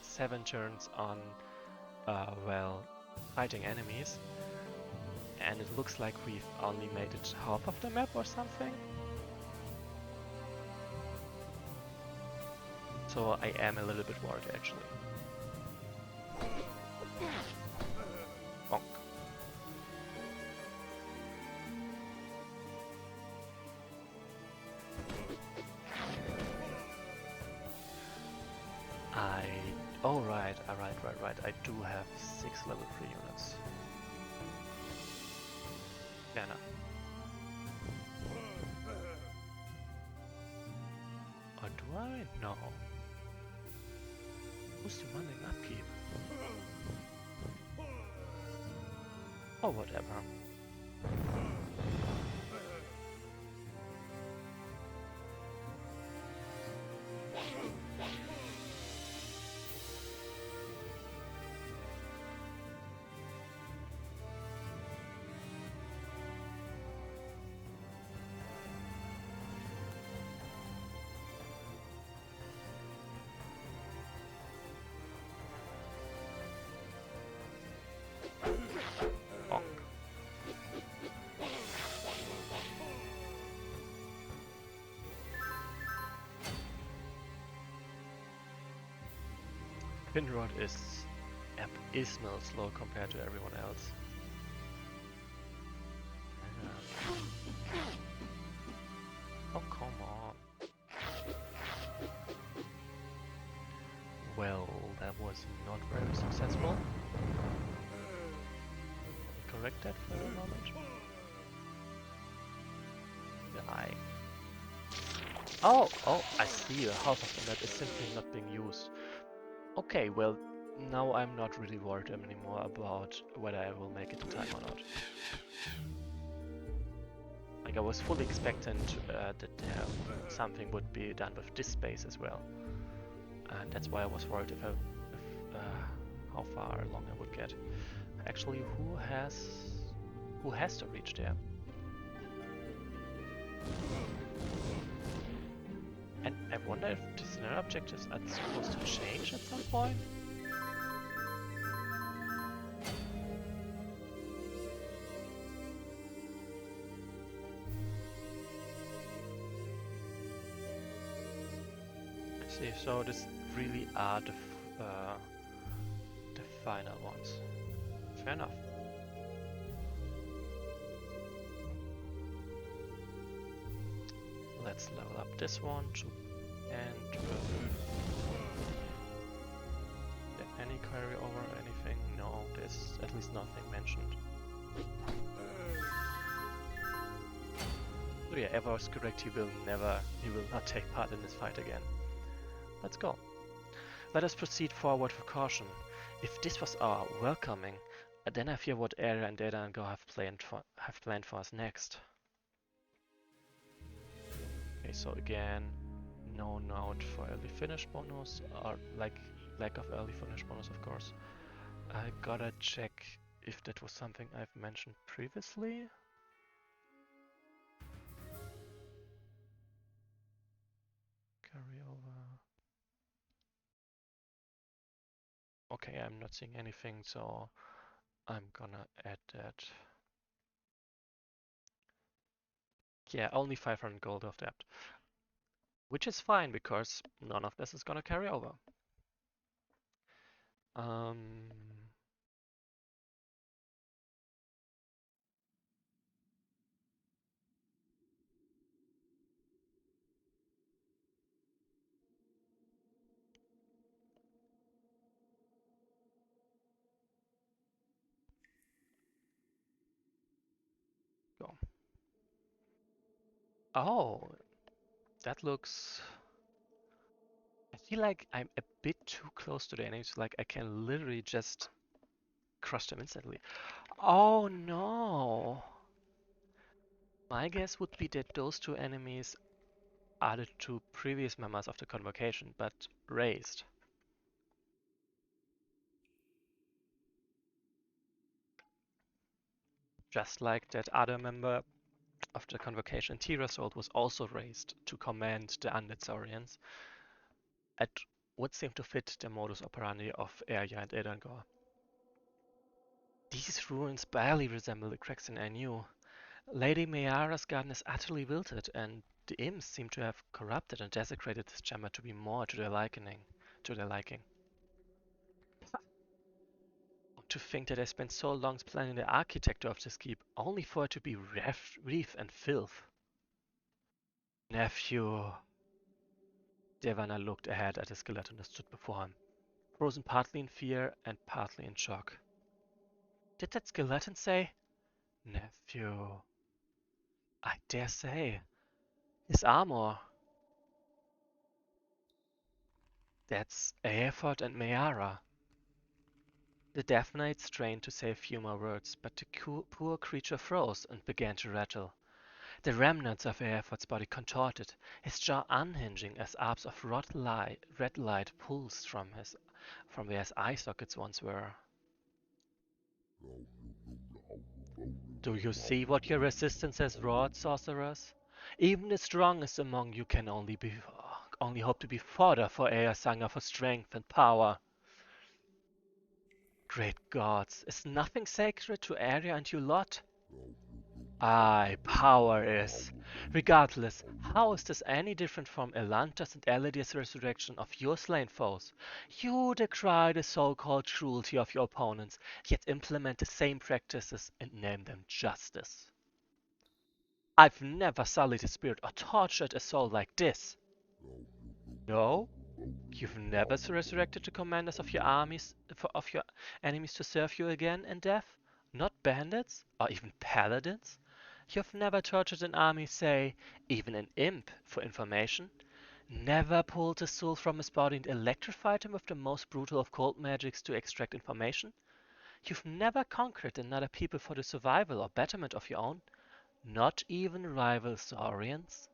7 turns on well, fighting enemies. And it looks like we've only made it half of the map or something. So I am a little bit worried, actually. Bonk. Oh right, I do have 6 level 3 units. Yeah, no. Or do I? No. Who's demanding upkeep? Oh, whatever. Finrod is abysmal slow compared to everyone else. Oh, come on. Well, that was not very successful. Let me correct that for a moment. Die. Oh, I see. Half of the map is simply not being used. Okay, well, now I'm not really worried anymore about whether I will make it in time or not. Like, I was fully expectant that something would be done with this space as well. And that's why I was worried if how far along I would get. Actually, who has to reach there? And I wonder if the scenario objectives are supposed to change at some point? I see, so this really are the final ones. Fair enough. Let's level up this one to and any carryover or anything? No, there's at least nothing mentioned. So yeah, Eva was correct, he will not take part in this fight again. Let's go. Let us proceed forward with caution. If this was our welcoming, then I fear what Area and Data and Go have planned for us next. Okay, so again, no note for early finish bonus, or lack of early finish bonus, of course. I gotta check if that was something I've mentioned previously. Carry over. Okay, I'm not seeing anything, so I'm gonna add that. Yeah, only 500 gold of debt. Which is fine, because none of this is gonna carry over. Go. Oh, that looks... I feel like I'm a bit too close to the enemies, like I can literally just crush them instantly. Oh no! My guess would be that those two enemies are the two previous members of the convocation, but raised. Just like that other member of the convocation, Tirasold, was also raised to command the undead Saurians. It would seem to fit the modus operandi of Arya and Edangor. These ruins barely resemble the Krextin I knew. Lady Mayara's garden is utterly wilted, and the imps seem to have corrupted and desecrated this chamber to be more to their liking. To think that I spent so long planning the architecture of this keep, only for it to be reef and filth. Nephew. Devana looked ahead at the skeleton that stood before him, frozen partly in fear and partly in shock. Did that skeleton say, nephew? I dare say. His armor. That's Aerford and Mayara. The Death Knight strained to say a few more words, but the poor creature froze and began to rattle. The remnants of Aerford's body contorted, his jaw unhinging as arcs of red light pulsed from where his eye sockets once were. Do you see what your resistance has wrought, sorcerers? Even the strongest among you can only hope to be fodder for Eosanger for strength and power. Great gods, is nothing sacred to Arya and you lot? Aye, power is. Regardless, how is this any different from Elantra's and Eladia's resurrection of your slain foes? You decry the so-called cruelty of your opponents, yet implement the same practices and name them justice. I've never sullied a spirit or tortured a soul like this. No? You've never resurrected the commanders of your armies, of your enemies to serve you again in death? Not bandits? Or even paladins? You've never tortured an army, say, even an imp, for information? Never pulled a soul from his body and electrified him with the most brutal of cold magics to extract information? You've never conquered another people for the survival or betterment of your own? Not even rival saurians?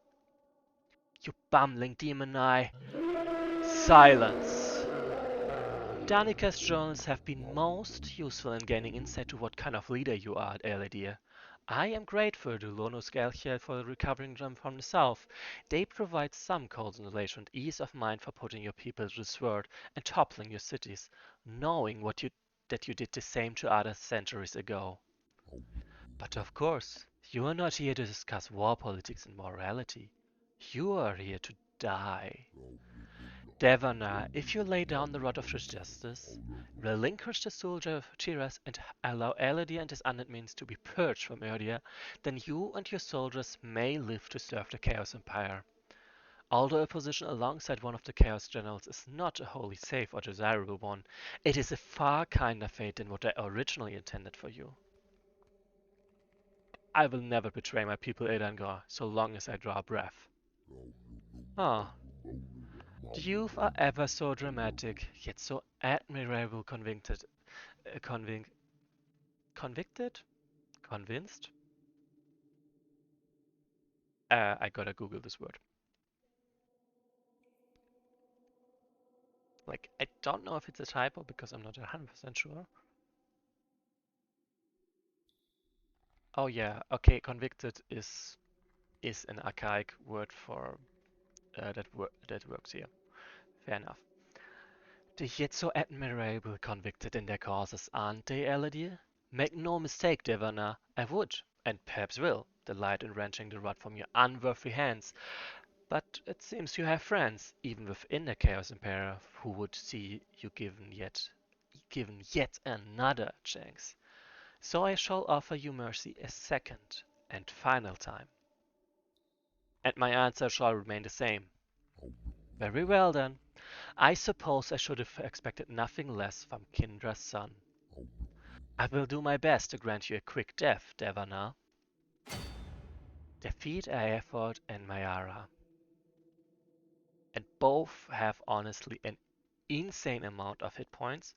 You bumbling demon eye! Silence! Danika's journals have been most useful in gaining insight to what kind of leader you are, Eladir. I am grateful to Lono Skalchiel for recovering them from the south. They provide some consolation and ease of mind for putting your people to the sword and toppling your cities, knowing that you did the same to others centuries ago. But of course, you are not here to discuss war politics and morality. You are here to die. Devana, if you lay down the rod of justice, relinquish the soldier of Tiras, and allow Eladir and his undead means to be purged from Erdia, then you and your soldiers may live to serve the Chaos Empire. Although a position alongside one of the Chaos Generals is not a wholly safe or desirable one, it is a far kinder fate than what I originally intended for you. I will never betray my people, Edangar, so long as I draw breath. Ah, the youth are ever so dramatic, yet so admirable convicted? Convinced? I gotta Google this word. Like, I don't know if it's a typo because I'm not 100% sure. Oh yeah, okay, convicted is an archaic word for that works here. Fair enough. They're yet so admirable convicted in their causes, aren't they, Eladir? Make no mistake, Devana, I would, and perhaps will, delight in wrenching the rod from your unworthy hands. But it seems you have friends, even within the Chaos Empire, who would see you given yet another chance. So I shall offer you mercy a second and final time. And my answer shall remain the same. Very well then. I suppose I should have expected nothing less from Kindra's son. I will do my best to grant you a quick death, Devana. Defeat Aerford and Mayara. And both have honestly an insane amount of hit points.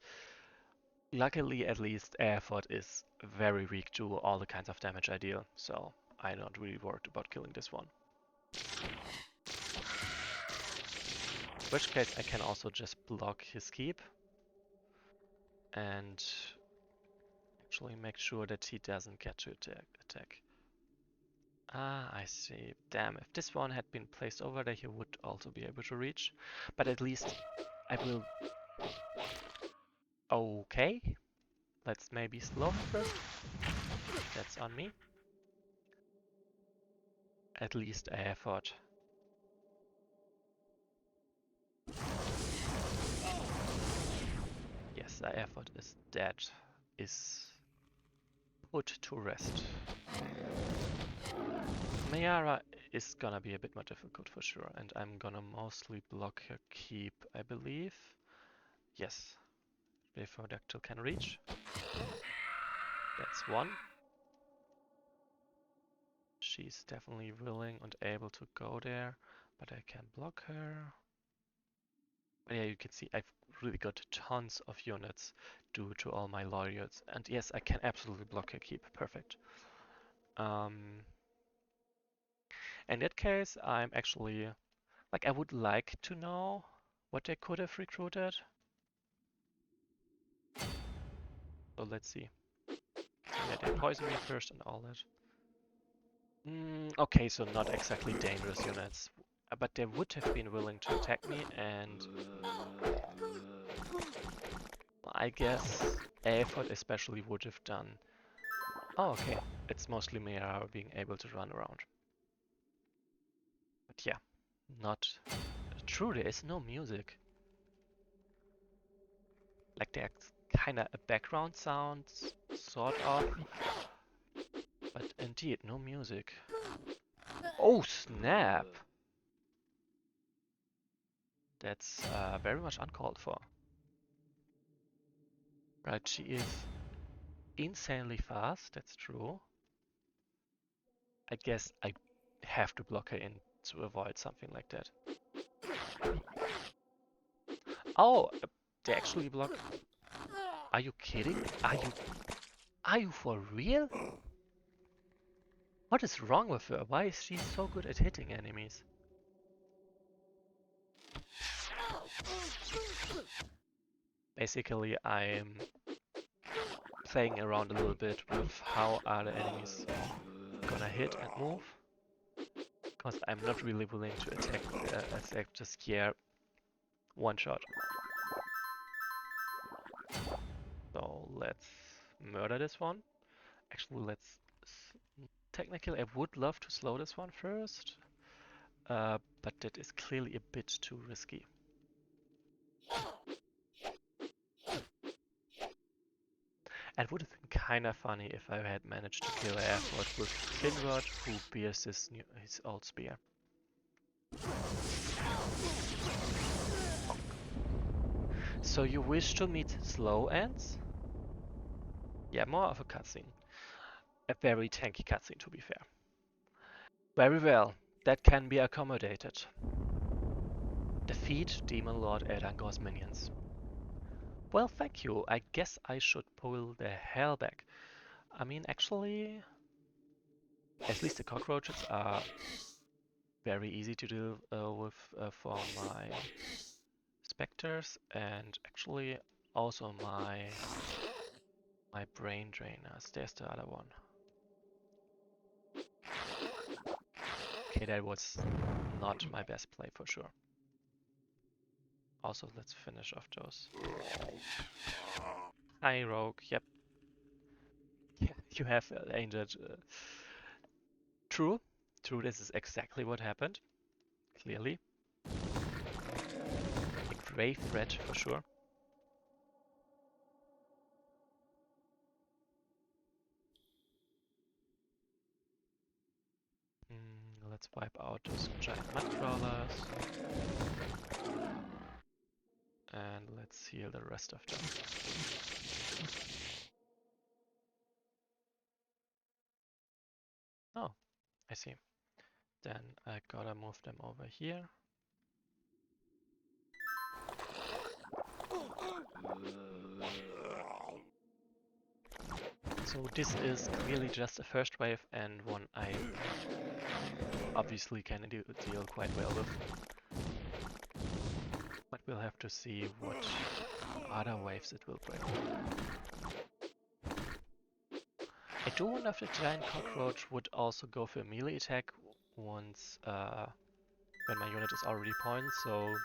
Luckily, at least, Aerford is very weak to all the kinds of damage I deal, so I'm not really worried about killing this one. In which case, I can also just block his keep and actually make sure that he doesn't get to attack. Ah, I see. Damn, if this one had been placed over there, he would also be able to reach. But at least I will... Okay. Let's maybe slow him first. That's on me. At least I effort. Yes, the effort is dead. Is put to rest. Mayara is gonna be a bit more difficult for sure, and I'm gonna mostly block her keep, I believe. Yes, before Dactyl can reach. That's one. She's definitely willing and able to go there, but I can block her. But yeah, you can see I've really got tons of units due to all my lawyers. And yes, I can absolutely block her keep. Perfect. In that case, I'm actually... Like, I would like to know what they could have recruited. So let's see. Yeah, they poison me first and all that. Okay, so not exactly dangerous units. But they would have been willing to attack me, and I guess Aerford especially would have done Oh, okay. It's mostly Mira being able to run around. But yeah, not true. There is no music. Like there's kinda a background sound, sort of, but indeed no music. Oh snap! That's very much uncalled for. Right, she is insanely fast, that's true. I guess I have to block her in to avoid something like that. Oh, they actually block. Are you kidding? Are you for real? What is wrong with her? Why is she so good at hitting enemies? Basically, I'm playing around a little bit with how are the enemies gonna hit and move. Because I'm not really willing to attack to scare one shot. So let's murder this one. Actually, technically, I would love to slow this one first, but that is clearly a bit too risky. It would have been kinda funny if I had managed to kill Airford with Finrod, who bears his old spear. So you wish to meet slow ends? Yeah, more of a cutscene. A very tanky cutscene, to be fair. Very well, that can be accommodated. Defeat Demon Lord Eldangor's minions. Well, thank you. I guess I should pull the hell back. I mean, actually, at least the cockroaches are very easy to deal with for my specters, and actually also my brain drainers. There's the other one. Okay, that was not my best play for sure. Also, let's finish off those. Hi, Rogue. Yep. Yeah, you have injured. True. True, this is exactly what happened. Clearly. A grave threat for sure. Let's wipe out those giant mud crawlers. And let's heal the rest of them. Oh, I see. Then I gotta move them over here. So this is clearly just a first wave and one I obviously can deal quite well with. But we'll have to see what other waves it will bring. I do wonder if the giant cockroach would also go for a melee attack once when my unit is already poisoned, so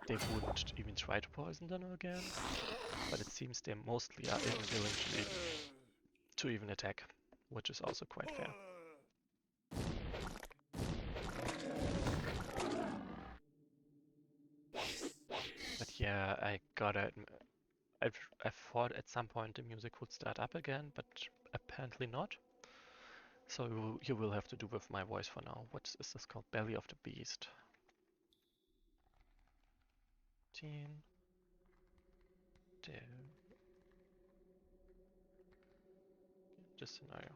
they wouldn't even try to poison them again. But it seems they mostly are unwilling to even attack, which is also quite fair. But yeah, I thought at some point the music would start up again, but apparently not. So you will have to do with my voice for now. What is this called? Belly of the Beast. 15. This scenario.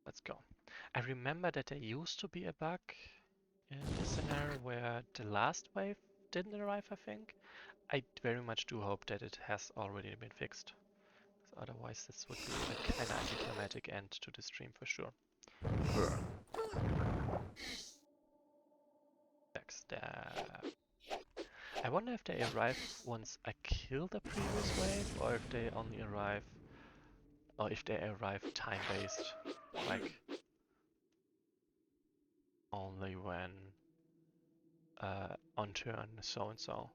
Let's go. I remember that there used to be a bug in this scenario where the last wave didn't arrive, I think. I very much do hope that it has already been fixed. Otherwise this would be a kind of anticlimactic end to the stream for sure. Backstab. I wonder if they arrive once I kill the previous wave, or if they only arrive, or if they arrive time-based, like only when on turn so and so.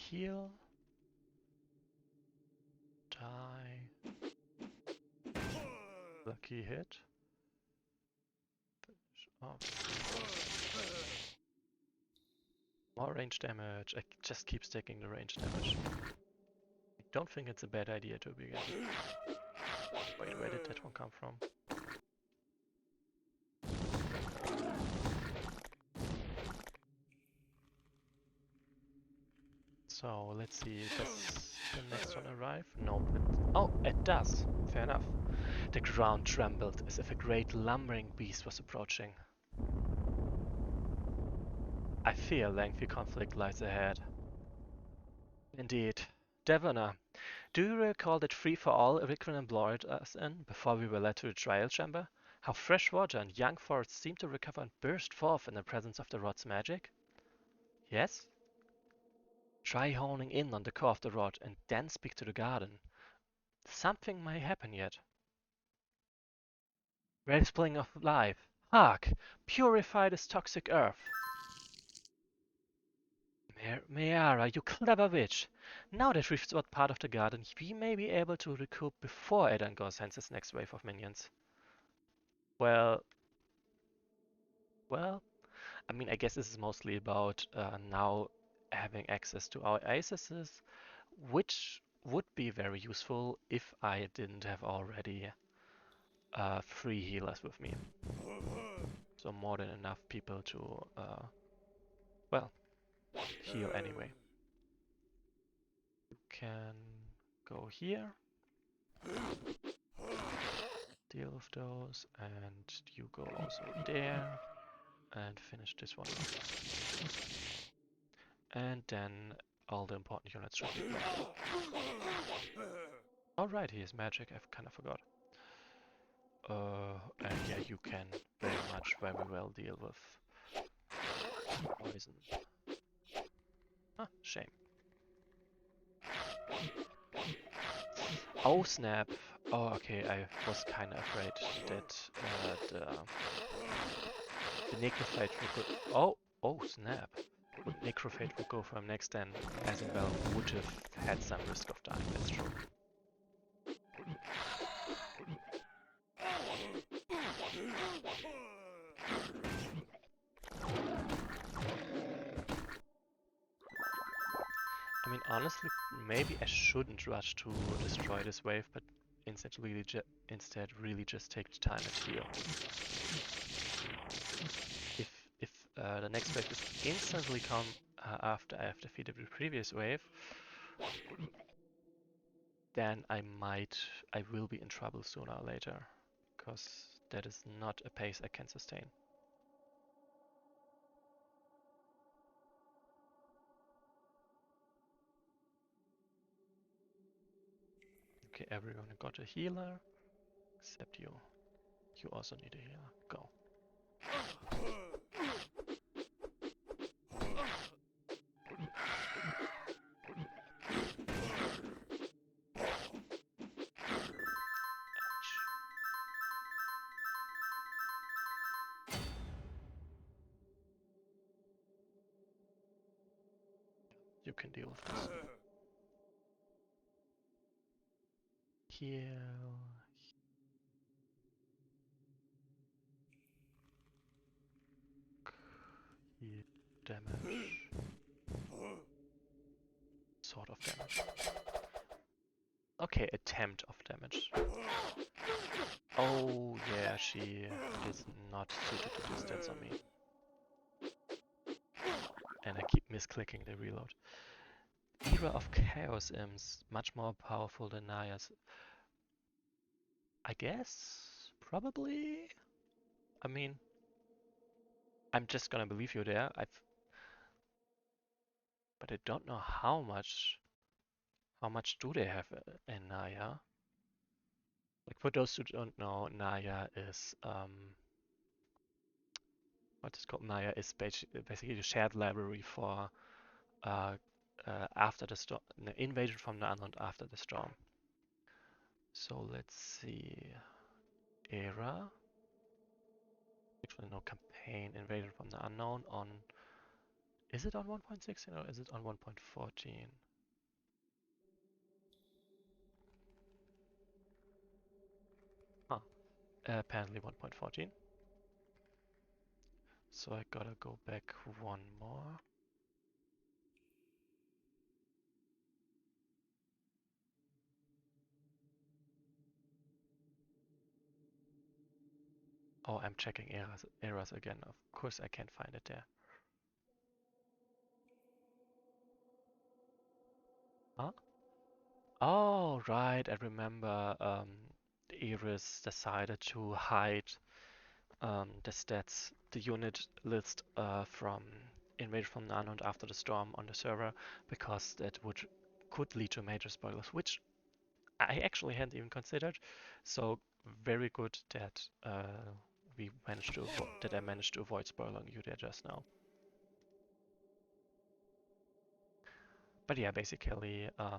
heal. Die. Lucky hit. Oh. More range damage. I just keep stacking the range damage. I don't think it's a bad idea to begin. Wait, where did that one come from? So let's see, does the next one arrive? No. Oh, it does. Fair enough. The ground trembled as if a great lumbering beast was approaching. I fear lengthy conflict lies ahead. Indeed. Devoner, do you recall that free-for-all Rickman employed us in before we were led to the trial chamber? How fresh water and young forests seemed to recover and burst forth in the presence of the rod's magic? Yes? Try honing in on the core of the rod and then speak to the garden. Something may happen yet. Wellspring of life. Hark! Purify this toxic earth. Meara, you clever witch! Now that we've got part of the garden, we may be able to recoup before Edangor sends his next wave of minions. Well, I mean, I guess this is mostly about now having access to our aces, which would be very useful if I didn't have already 3 healers with me. So more than enough people to, well, heal anyway. You can go here, deal with those, and you go also there, and finish this one. And then all the important units should be blocked. Alright, he has magic, I kind of forgot. And yeah, you can very much very well deal with poison. Ah, shame. Oh snap! Oh, okay, I was kind of afraid that the necrophage would go. Oh snap! The necrophage would go from next, then Asabel would have had some risk of dying. That's true. I mean, honestly, maybe I shouldn't rush to destroy this wave, but instead really just take the time and heal. If the next wave is instantly come after I have defeated the previous wave, then I will be in trouble sooner or later, because that is not a pace I can sustain. Okay, everyone got a healer, except you. You also need a healer. Go. Ouch. You can deal with this. Heal. Heal. Damage. Sort of damage. Okay, attempt of damage. Oh yeah, she is not suited to distance on me. And I keep misclicking the reload. Era of Chaos Imps, much more powerful than Naya's. I guess? Probably? I mean, I'm just gonna believe you there. But I don't know how much do they have in Naya? Like for those who don't know, Naya is what is called Naya is basically a shared library for after the storm, invasion from the unknown after the storm. So let's see, era. Actually, no campaign, invasion from the unknown on Is it on 1.16 or is it on 1.14? Huh. Apparently 1.14. So I gotta go back one more. Oh, I'm checking errors again. Of course I can't find it there. Huh? Oh, right. I remember Iris decided to hide the stats, the unit list from Invasion from Nanoth after the storm on the server, because that could lead to major spoilers, which I actually hadn't even considered. So very good that I managed to avoid spoiling you there just now. But yeah, basically, I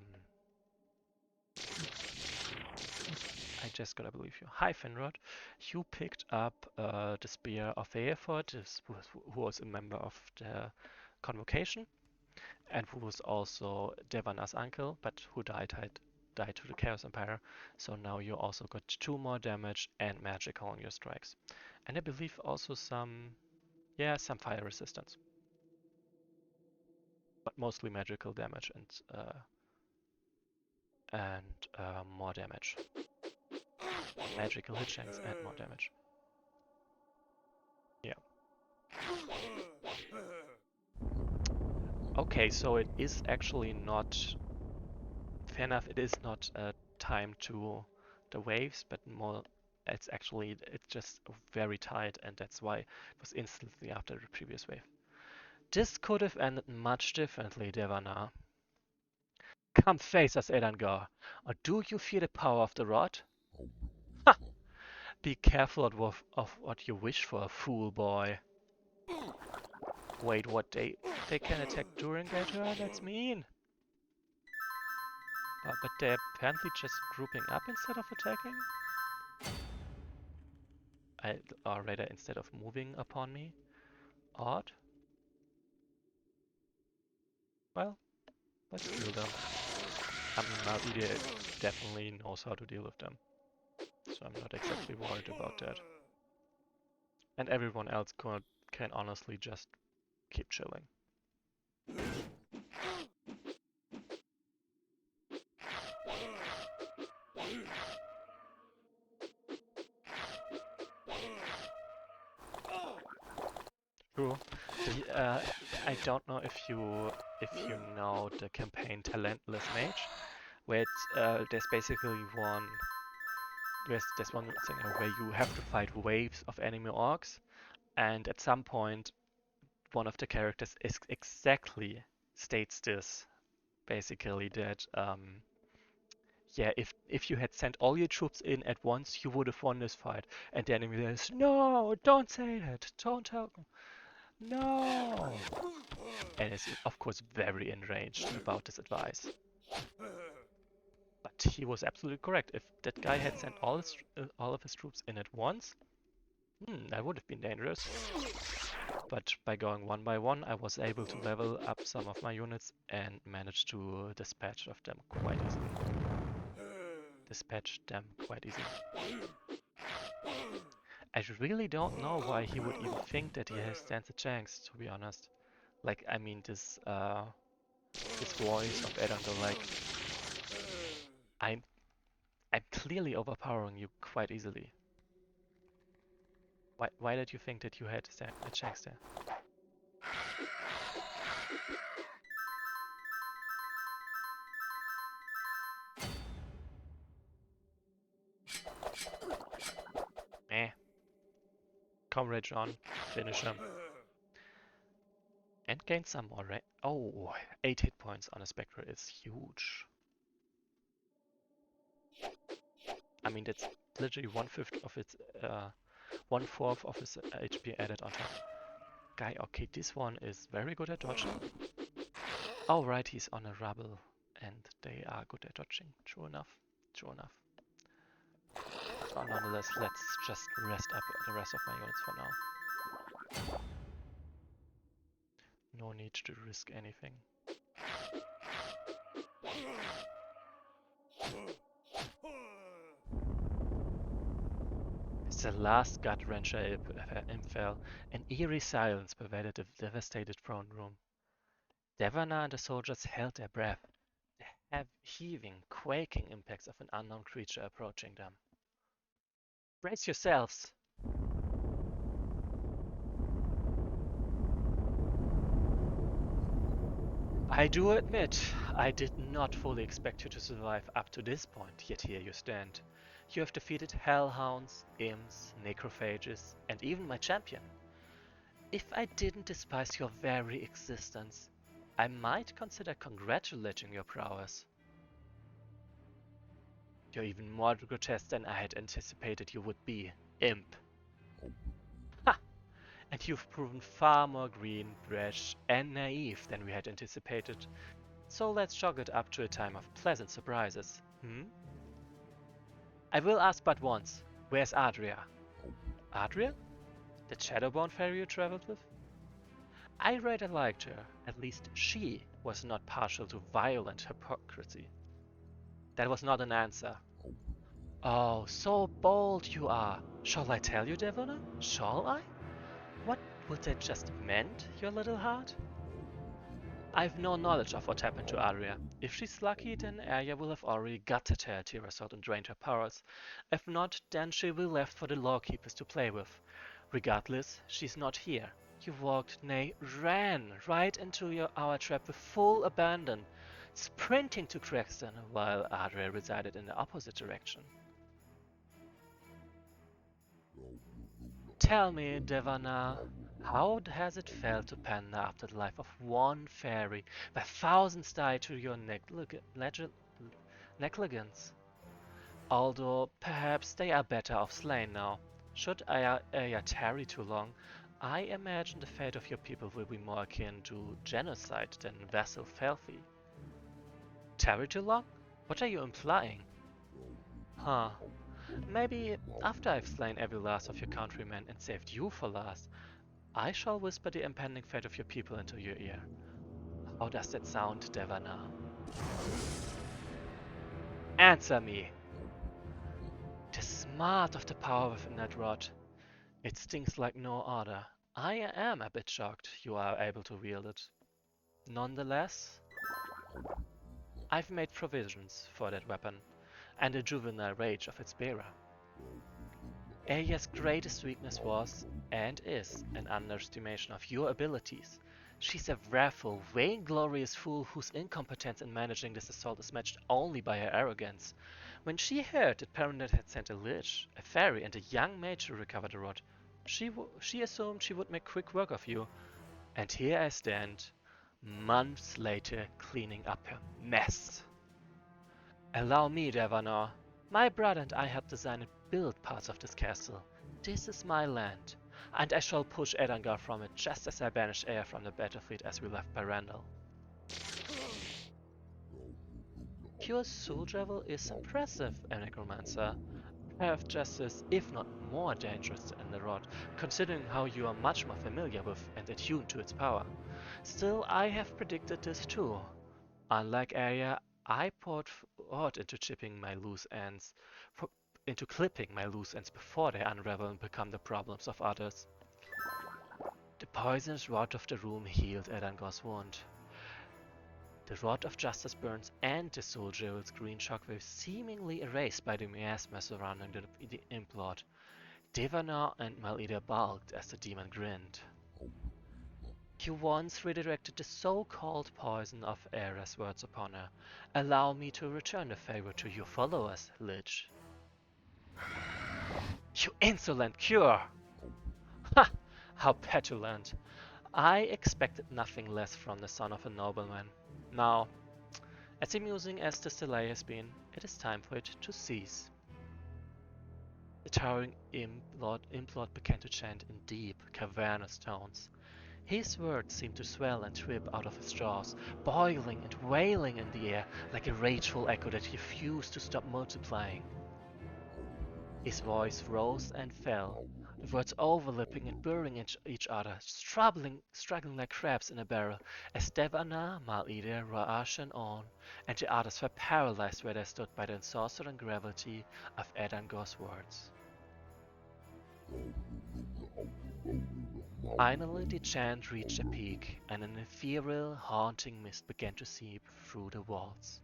just gotta believe you. Hi, Finrod. You picked up the Spear of Aerford, who was a member of the Convocation, and who was also Devana's uncle, but who died to the Chaos Empire. So now you also got 2 more damage and magic on your strikes. And I believe also some fire resistance. But mostly magical damage and more damage. Magical hit chance and more damage. Yeah. Okay, so it is actually not fair enough. It is not time to the waves, but more. It's just very tight, and that's why it was instantly after the previous wave. This could have ended much differently, Devana. Come face us, Edangar. Or do you feel the power of the rod? Ha! Be careful of what you wish for, fool boy. Wait, what? They can attack during their turn? That's mean. But they're apparently just grouping up instead of attacking? Or rather, instead of moving upon me? Odd. Well, let's deal them. I mean, Malvidia definitely knows how to deal with them. So I'm not exactly worried about that. And everyone else can honestly just keep chilling. True. I don't know if you know the campaign Talentless Mage, where there's one thing where you have to fight waves of enemy orcs, and at some point one of the characters is exactly states this, basically that yeah, if you had sent all your troops in at once, you would have won this fight. And the enemy says, no, don't say that, don't help me. No! And is of course very enraged about this advice. But he was absolutely correct. If that guy had sent all of his troops in at once, that would have been dangerous. But by going one by one, I was able to level up some of my units and managed to dispatch them quite easily. I really don't know why he would even think that he stands a chance, to be honest. Like, I mean, this voice of Edango, like, I'm I'm clearly overpowering you quite easily. Why did you think that you had a chance there? Eh. Comrade John, finish him. And gain some more, right? Oh, 8 hit points on a Spectre is huge. I mean, that's literally 1/5 of its, 1/4 of his HP added on top. Guy, okay, this one is very good at dodging. Oh, right, he's on a rubble, and they are good at dodging. True enough. So nonetheless, let's just rest up the rest of my units for now. No need to risk anything. As the last gut-wrencher imp fell, an eerie silence pervaded the devastated throne room. Devana and the soldiers held their breath, the heaving, quaking impacts of an unknown creature approaching them. Brace yourselves! I do admit, I did not fully expect you to survive up to this point, yet here you stand. You have defeated hellhounds, imps, necrophages, and even my champion. If I didn't despise your very existence, I might consider congratulating your prowess. You're even more grotesque than I had anticipated you would be, imp. Ha! And you've proven far more green, brash, and naive than we had anticipated. So let's chalk it up to a time of pleasant surprises, hmm? I will ask but once, where's Adria? Adria? The Shadowborn fairy you traveled with? I rather liked her, at least she was not partial to violent hypocrisy. That was not an answer. Oh, so bold you are. Shall I tell you, Devona? Shall I? What would that just meant, your little heart? I've no knowledge of what happened to Aria. If she's lucky, then Arya will have already gutted her Terrasort and drained her powers. If not, then she will be left for the lawkeepers to play with. Regardless, she's not here. You walked, nay, ran right into our trap with full abandon, sprinting to Krextin, while Adria resided in the opposite direction. Tell me, Devana, how has it felt to pander after the life of one fairy, where thousands died to your negligence? Although perhaps they are better off slain now. Should Aya tarry too long, I imagine the fate of your people will be more akin to genocide than vassal fealty. Tarry too long? What are you implying? Huh. Maybe after I've slain every last of your countrymen and saved you for last, I shall whisper the impending fate of your people into your ear. How does that sound, Devana? Answer me! The smart of the power within that rod. It stings like no other. I am a bit shocked you are able to wield it. Nonetheless, I've made provisions for that weapon, and the juvenile rage of its bearer. Aya's greatest weakness was, and is, an underestimation of your abilities. She's a wrathful, vainglorious fool whose incompetence in managing this assault is matched only by her arrogance. When she heard that Paraneth had sent a lich, a fairy, and a young mage to recover the rod, she assumed she would make quick work of you. And here I stand, months later, cleaning up her mess. Allow me, Devanor. My brother and I helped design and build parts of this castle. This is my land, and I shall push Edangar from it just as I banished Aya from the battlefield as we left Pyrandal. Your soul travel is impressive, Necromancer. Perhaps just as, if not more dangerous than the rod, considering how you are much more familiar with and attuned to its power. Still, I have predicted this too. Unlike Arya, I poured thought into clipping my loose ends before they unravel and become the problems of others. The poisonous rod of the room healed Edangar's wound. The rod of justice burns and the soul jewel's green shockwave seemingly erased by the miasma surrounding the implode. Devanor and Malida balked as the demon grinned. You once redirected the so-called poison of Era's words upon her. Allow me to return the favor to your followers, Lich. You insolent cure! Ha! How petulant! I expected nothing less from the son of a nobleman. Now, as amusing as this delay has been, it is time for it to cease. The towering implode began to chant in deep, cavernous tones. His words seemed to swell and drip out of his jaws, boiling and wailing in the air like a rageful echo that refused to stop multiplying. His voice rose and fell, The words overlapping and blurring each other, struggling like crabs in a barrel, as Devana, Malide, Ra'ashan on, and the others were paralyzed where they stood by the ensorcering gravity of Edangor's words. Finally, the chant reached a peak, and an ethereal, haunting mist began to seep through the walls.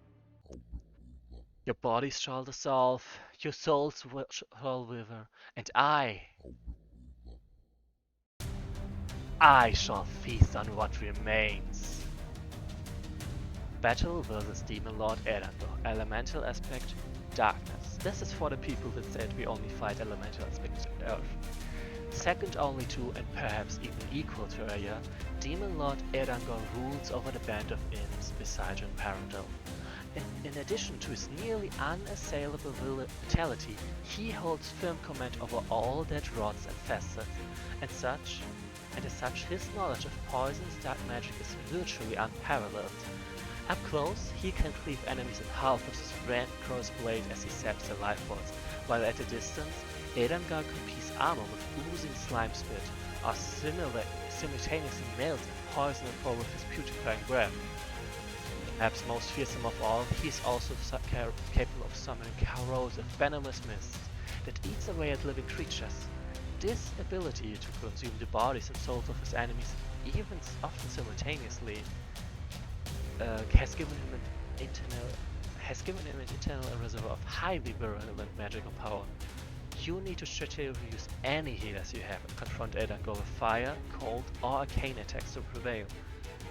Your bodies shall dissolve, your souls shall wither, and I shall feast on what remains. Battle versus Demon Lord Erangor. Elemental aspect, darkness. This is for the people that said we only fight elemental aspects on Earth. Second only to, and perhaps even equal to Aya, Demon Lord Erangor rules over the band of imps beside in Parandel. In addition to his nearly unassailable vitality, he holds firm command over all that rots and festers, and as such his knowledge of poisons, dark magic is virtually unparalleled. Up close, he can cleave enemies in half with his red cross blade as he saps their life force, while at a distance, Erangor can piece armor with oozing slime spit, or simultaneously melt and poison and pour with his putrefying breath. Perhaps most fearsome of all, he is also capable of summoning corrosive, venomous mists that eats away at living creatures. This ability to consume the bodies and souls of his enemies, even often simultaneously, has given him an internal reservoir of highly virulent magical power. You need to strategically use any healers you have and confront Erangor with fire, cold, or arcane attacks to prevail.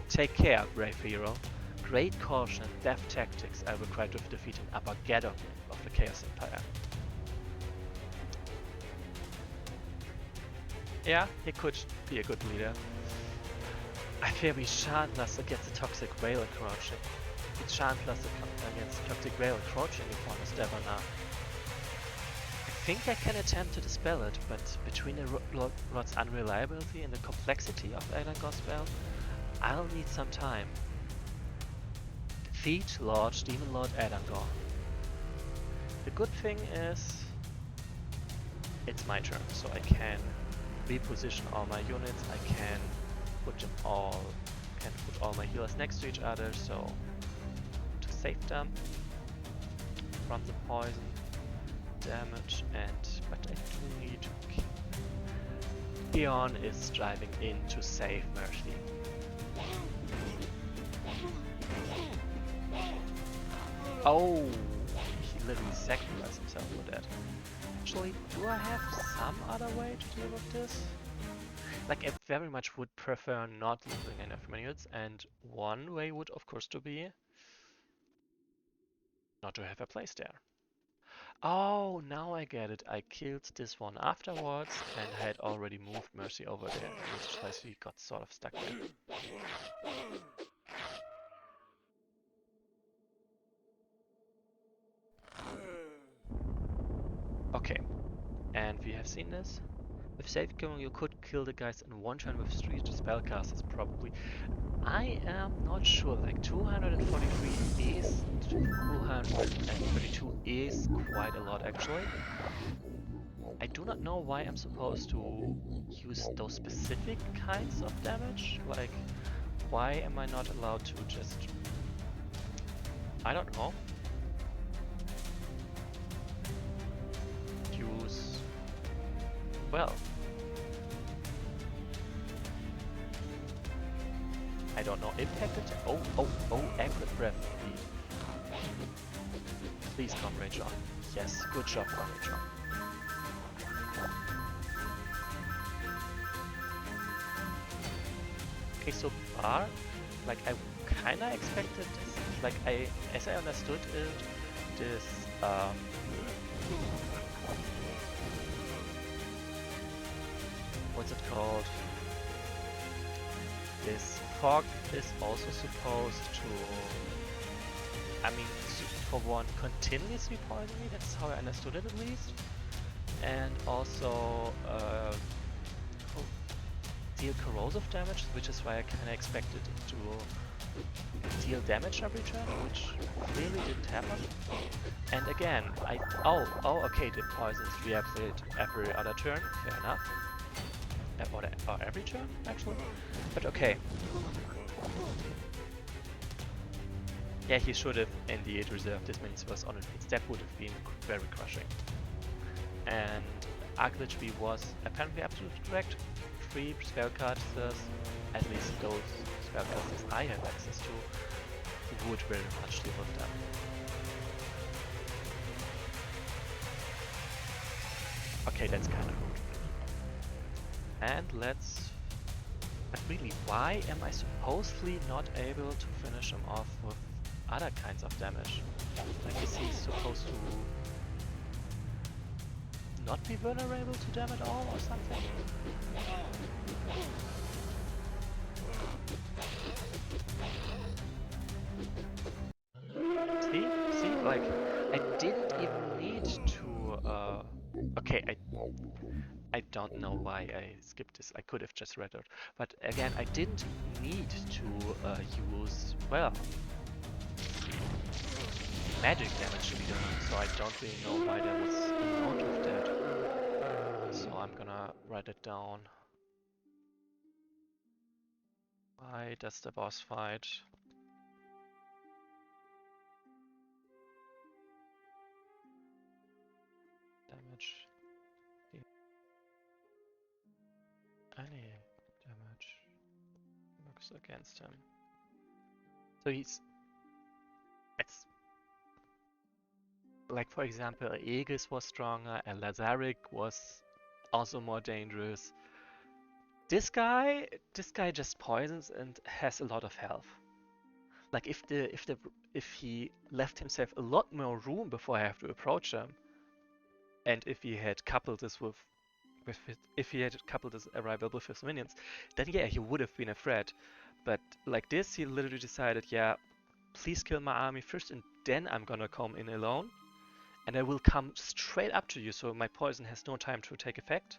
Take care, brave hero. Great caution and deft tactics are required to defeat an Armageddon of the Chaos Empire. Yeah, he could be a good leader. I fear we shan't last against the toxic whale encroaching. We shan't last against the toxic whale encroaching upon us, Devana. I think I can attempt to dispel it, but between the rod's unreliability and the complexity of Erangor's spell, I'll need some time. Defeat Demon Lord Erangor. The good thing is, it's my turn, so I can reposition all my units. I can put all my healers next to each other, so to save them from the poison damage. But I do need to. Bjorn is driving in to save Mercy. Oh, he literally sacrificed himself for that. Actually, do I have some other way to deal with this? Like, I very much would prefer not losing enough minutes, and one way would, of course, to be not to have a place there. Oh, now I get it. I killed this one afterwards and had already moved Mercy over there, which is why she got sort of stuck there. Okay, and we have seen this. With safe killing, you could kill the guys in one turn with 3 spellcasters, probably. I am not sure, like 243 is 232 is quite a lot actually. I do not know why I'm supposed to use those specific kinds of damage. Like, why am I not allowed to just... I don't know. Use... well... I don't know, impacted... Oh, accurate breath indeed. Please, Comrade John. Yes, good job, Comrade John. Okay, so far, like, I kinda expected this. Like, as I understood it, this, what's it called? This fog is also supposed to, I mean, for one, continuously poison me, that's how I understood it at least. And also, deal corrosive damage, which is why I kinda expected it to deal damage every turn, which clearly didn't happen. And again, okay, the poisons reactivate every other turn, fair enough. Or every turn, actually. But okay. Yeah, he should have indeed reserved his minions first on it. That would have been very crushing. And Arclight V was apparently absolutely correct. 3 spellcasters, at least those spellcasters I have access to, would very much deal with them. Okay, that's kind of rude. And let's... But really, why am I supposedly not able to finish him off with other kinds of damage? Like, is he supposed to not be vulnerable to them at all or something? See, like, I didn't even need to, okay, I don't know why I skipped this, I could have just read it, but again, I didn't need to, use, well, magic damage either, so I don't really know why there was a note of that. So I'm gonna write it down. Why does the boss fight damage? Any damage works against him. So it's like, for example, Aegis was stronger, and Lazaric was also more dangerous. This guy just poisons and has a lot of health. Like if he left himself a lot more room before I have to approach him, and if he had coupled this if he had coupled his arrival with his minions, then yeah, he would have been a threat. But like this, he literally decided, yeah, please kill my army first, and then I'm gonna come in alone. And I will come straight up to you, so my poison has no time to take effect.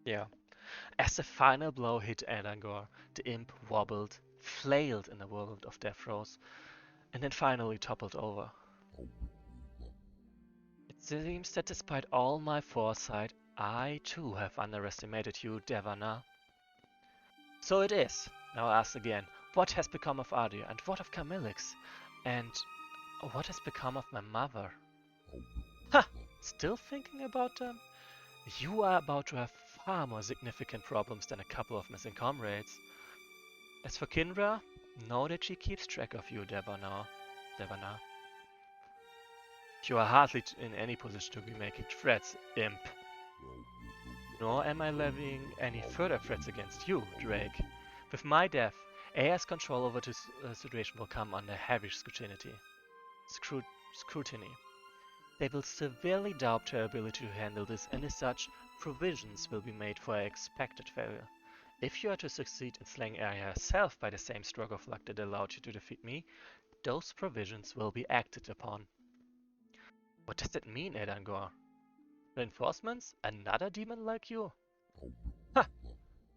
Yeah. As the final blow hit Elangor, the imp wobbled, flailed in the world of death throes, and then finally toppled over. It seems that despite all my foresight, I too have underestimated you, Devana. So it is. Now I ask again, what has become of Adia, and what of Chamilix? And what has become of my mother? Ha! Still thinking about them? You are about to have far more significant problems than a couple of missing comrades. As for Kindra, know that she keeps track of you, Devana. You are hardly in any position to be making threats, imp. Nor am I levying any further threats against you, Drake. With my death, AI's control over this situation will come under heavy scrutiny. They will severely doubt her ability to handle this, and as such, provisions will be made for her expected failure. If you are to succeed in slaying Arya herself by the same stroke of luck that allowed you to defeat me, those provisions will be acted upon. What does that mean, Edangor? Reinforcements? Another demon like you? Ha!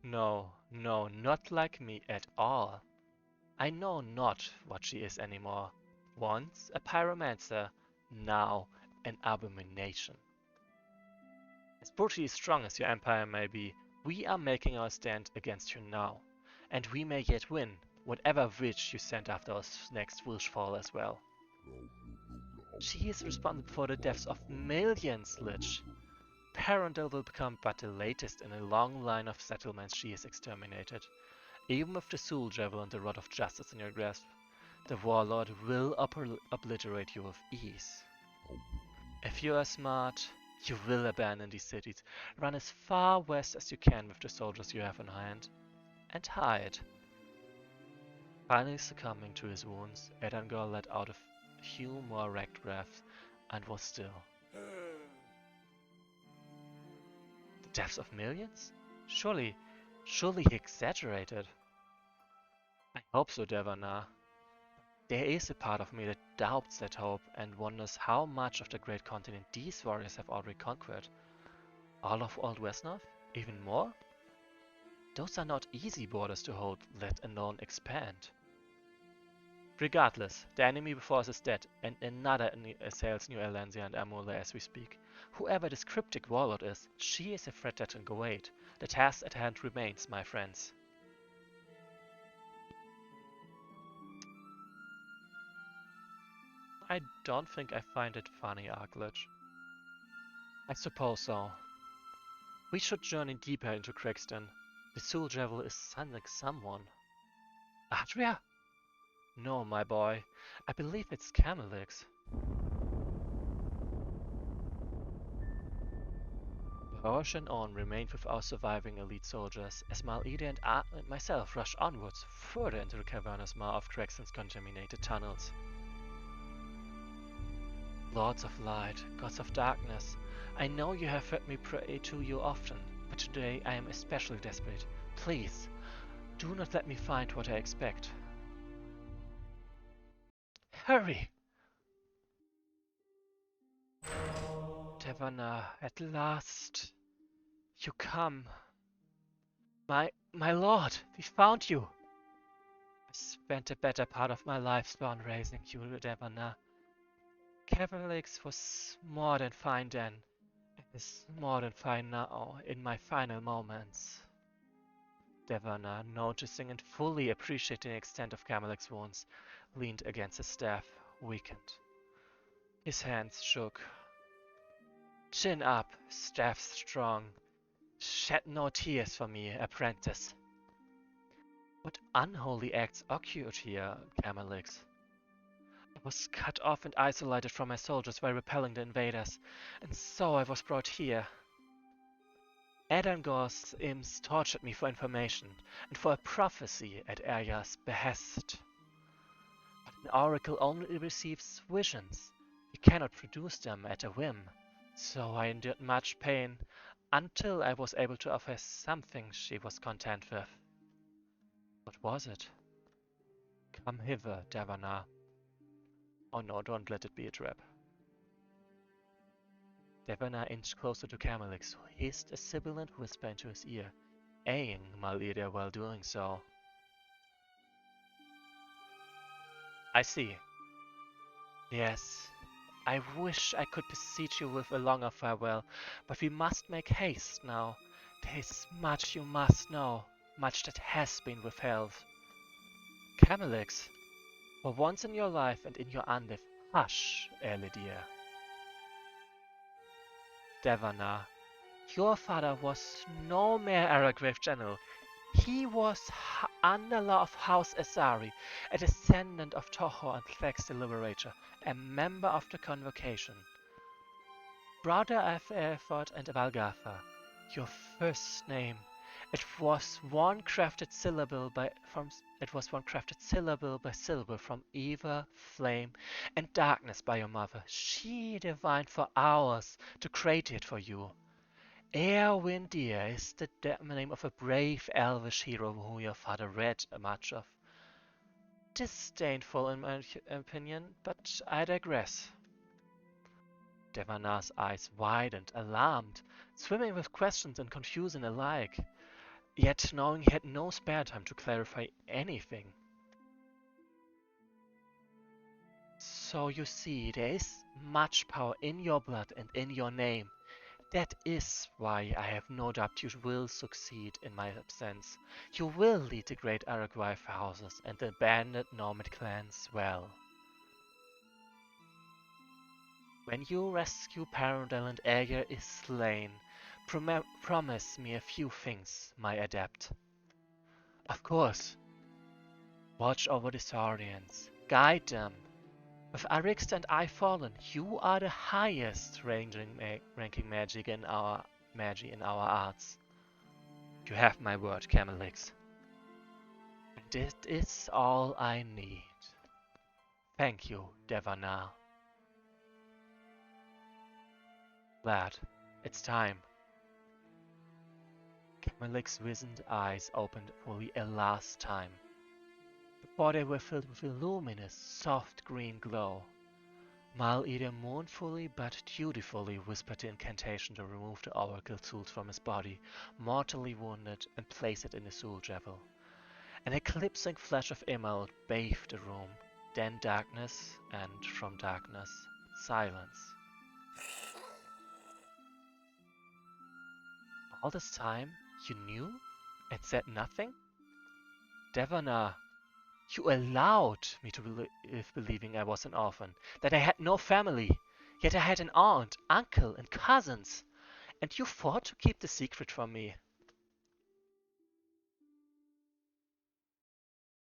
No, not like me at all. I know not what she is anymore. Once a pyromancer, now an abomination. As brutally strong as your empire may be, we are making our stand against her now. And we may yet win, whatever witch you send after our next wishfall as well. She is responsible for the deaths of millions, Lich. Parendel will become but the latest in a long line of settlements she has exterminated. Even with the Soul Javel and the Rod of Justice in your grasp, the Warlord will obliterate you with ease. If you are smart, you will abandon these cities, run as far west as you can with the soldiers you have in hand, and hide. Finally succumbing to his wounds, Edangor let out a few more ragged breaths and was still. The deaths of millions? Surely he exaggerated. I hope so, Devana. There is a part of me that doubts that hope and wonders how much of the great continent these warriors have already conquered. All of Old Wesnoth? Even more? Those are not easy borders to hold, let alone expand. Regardless, the enemy before us is dead, and another assails New Elancia and Amula as we speak. Whoever this cryptic warlord is, she is a threat that can wait. The task at hand remains, my friends. I don't think I find it funny, Arklage. I suppose so. We should journey deeper into Krextin. The Soul Javel is sending someone. Adria? No, my boy. I believe it's Chamilix. Bausch and On remained with our surviving elite soldiers, as Mal'ida and myself rushed onwards, further into the cavernous maw of Krextin's contaminated tunnels. Lords of light, gods of darkness, I know you have heard me pray to you often, but today I am especially desperate. Please, do not let me find what I expect. Hurry! Taverna, at last. You come. My lord, we found you. I spent the better part of my life spawn raising you, Taverna. Chamilix was more than fine then, and is more than fine now, in my final moments. Taverna, noticing and fully appreciating the extent of Chamilix's wounds, leaned against his staff, weakened. His hands shook. Chin up, staff strong. Shed no tears for me, apprentice. What unholy acts occurred here, Chamilix? I was cut off and isolated from my soldiers by repelling the invaders, and so I was brought here. Adangor's imps tortured me for information, and for a prophecy at Arya's behest. But an oracle only receives visions. He cannot produce them at a whim. So I endured much pain, until I was able to offer something she was content with. What was it? Come hither, Taverna. Oh no, don't let it be a trap. Taverna inched closer to Chamilix, who hissed a sibilant whisper into his ear, eyeing Mal'ida while doing so. I see. Yes, I wish I could beseech you with a longer farewell, but we must make haste now. There is much you must know, much that has been withheld. Chamilix, for once in your life and in your unlive, hush, Elidir. Taverna, your father was no mere Aragrave general. He was Underlaw of House Asari, a descendant of Toho and Thleg's the Liberator, a member of the Convocation. Brother of Erfurt and Valgatha, your first name. It was one crafted syllable by syllable from ether, flame, and darkness by your mother. She divined for hours to create it for you. Erwindir is the name of a brave elvish hero who your father read much of. Disdainful in my opinion, but I digress. Taverna's eyes widened, alarmed, swimming with questions and confusion alike, yet knowing he had no spare time to clarify anything. So you see, there is much power in your blood and in your name. That is why I have no doubt you will succeed in my absence. You will lead the great Araguay houses and the banded nomad clans well. When you rescue Parandel and Aegir is slain, promise me a few things, my adept. Of course. Watch over the Saurians. Guide them. With Arixta and I fallen, you are the highest ranking magic in our arts. You have my word, Chamilix. And it is all I need. Thank you, Taverna. Lad, it's time. Chamilix's wizened eyes opened fully a last time. for they were filled with a luminous, soft green glow. Mal-Eder mournfully but dutifully whispered the incantation to remove the oracle tools from his body, mortally wounded, and place it in the soul javel. An eclipsing flash of emerald bathed the room, then darkness, and from darkness, silence. All this time, you knew and said nothing? Devana, you allowed me to believing I was an orphan, that I had no family, yet I had an aunt, uncle, and cousins, and you fought to keep the secret from me.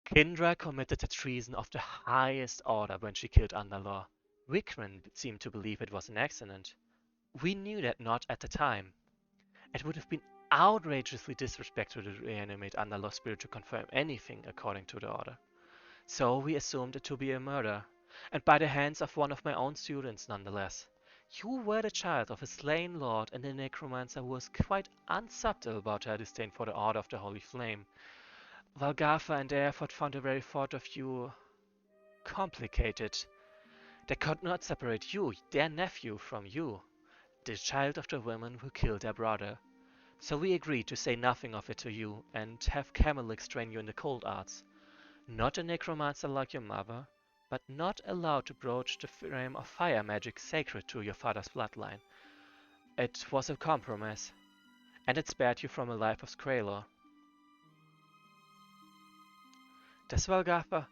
Kindra committed a treason of the highest order when she killed Andalor. Wigran seemed to believe it was an accident. We knew that not at the time. It would have been outrageously disrespectful to reanimate Andalor's spirit to confirm anything according to the order. So we assumed it to be a murder, and by the hands of one of my own students nonetheless. You were the child of a slain lord and a necromancer who was quite unsubtle about her disdain for the Order of the Holy Flame. Valgarfa and Erfurt found the very thought of you complicated. They could not separate you, their nephew, from you, the child of the woman who killed their brother. So we agreed to say nothing of it to you and have Chamilix train you in the cold arts. Not a necromancer like your mother, but not allowed to broach the flame of fire magic sacred to your father's bloodline. It was a compromise, and it spared you from a life of squalor. Does Valgarfa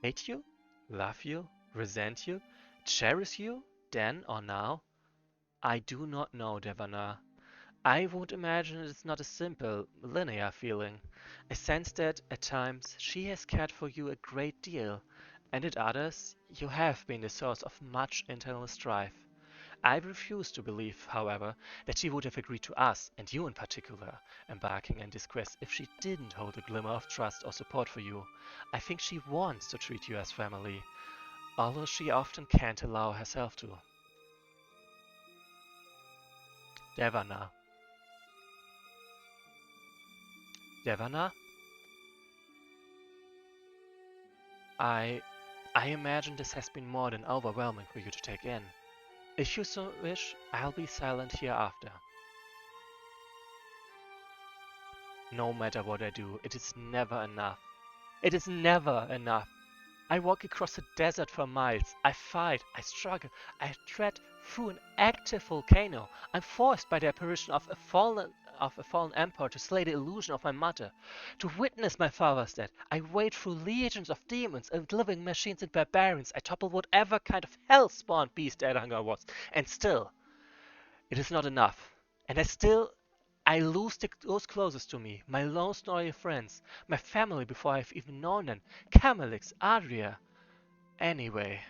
hate you, love you, resent you, cherish you, then or now? I do not know, Devana. I would imagine it is not a simple, linear feeling. I sense that, at times, she has cared for you a great deal, and at others, you have been the source of much internal strife. I refuse to believe, however, that she would have agreed to us, and you in particular, embarking on this quest if she didn't hold a glimmer of trust or support for you. I think she wants to treat you as family, although she often can't allow herself to. Devana. Devana? I imagine this has been more than overwhelming for you to take in. If you so wish, I'll be silent hereafter. No matter what I do, it is never enough. It is never enough. I walk across the desert for miles. I fight, I struggle, I tread through an active volcano. I'm forced by the apparition of a fallen emperor to slay the illusion of my mother, to witness my father's death. I wade through legions of demons and living machines and barbarians. I topple whatever kind of hell-spawned beast that hunger was, and still, it is not enough. And I lose those closest to me, my most loyal friends, my family before I've even known them, Chamilix, Adria. Anyway,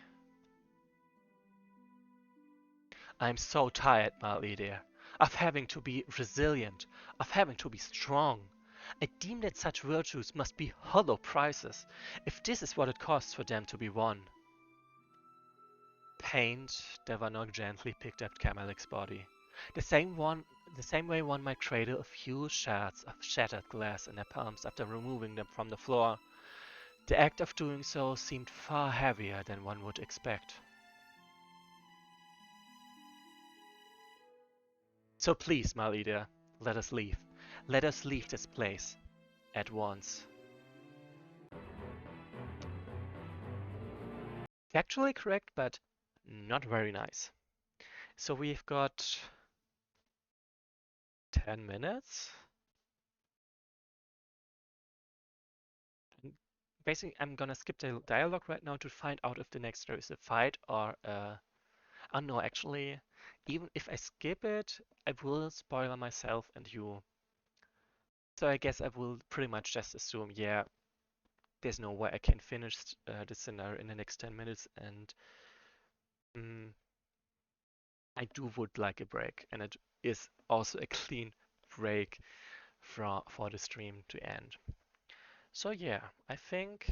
I'm so tired, Mal-Eder, of having to be resilient, of having to be strong. I deem that such virtues must be hollow prizes, if this is what it costs for them to be won. Pained, Devanok gently picked up Chamilix's body. The same way one might cradle a few shards of shattered glass in their palms after removing them from the floor. The act of doing so seemed far heavier than one would expect. So please, Mal-Eder, let us leave. Let us leave this place. At once. Factually correct, but not very nice. So we've got 10 minutes? Basically, I'm gonna skip the dialogue right now to find out if the next there is a fight or oh no, actually, even if I skip it, I will spoil myself and you. So I guess I will pretty much just assume, yeah, there's no way I can finish the scenario in the next 10 minutes, and mm, I do would like a break, and it is also a clean break for the stream to end. So yeah, I think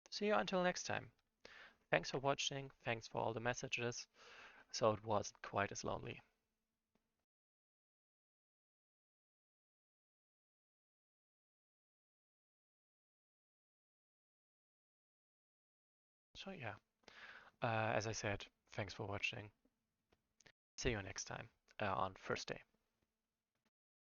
see you until next time. Thanks for watching, thanks for all the messages, so it wasn't quite as lonely. So yeah, as I said, thanks for watching. See you next time on first day.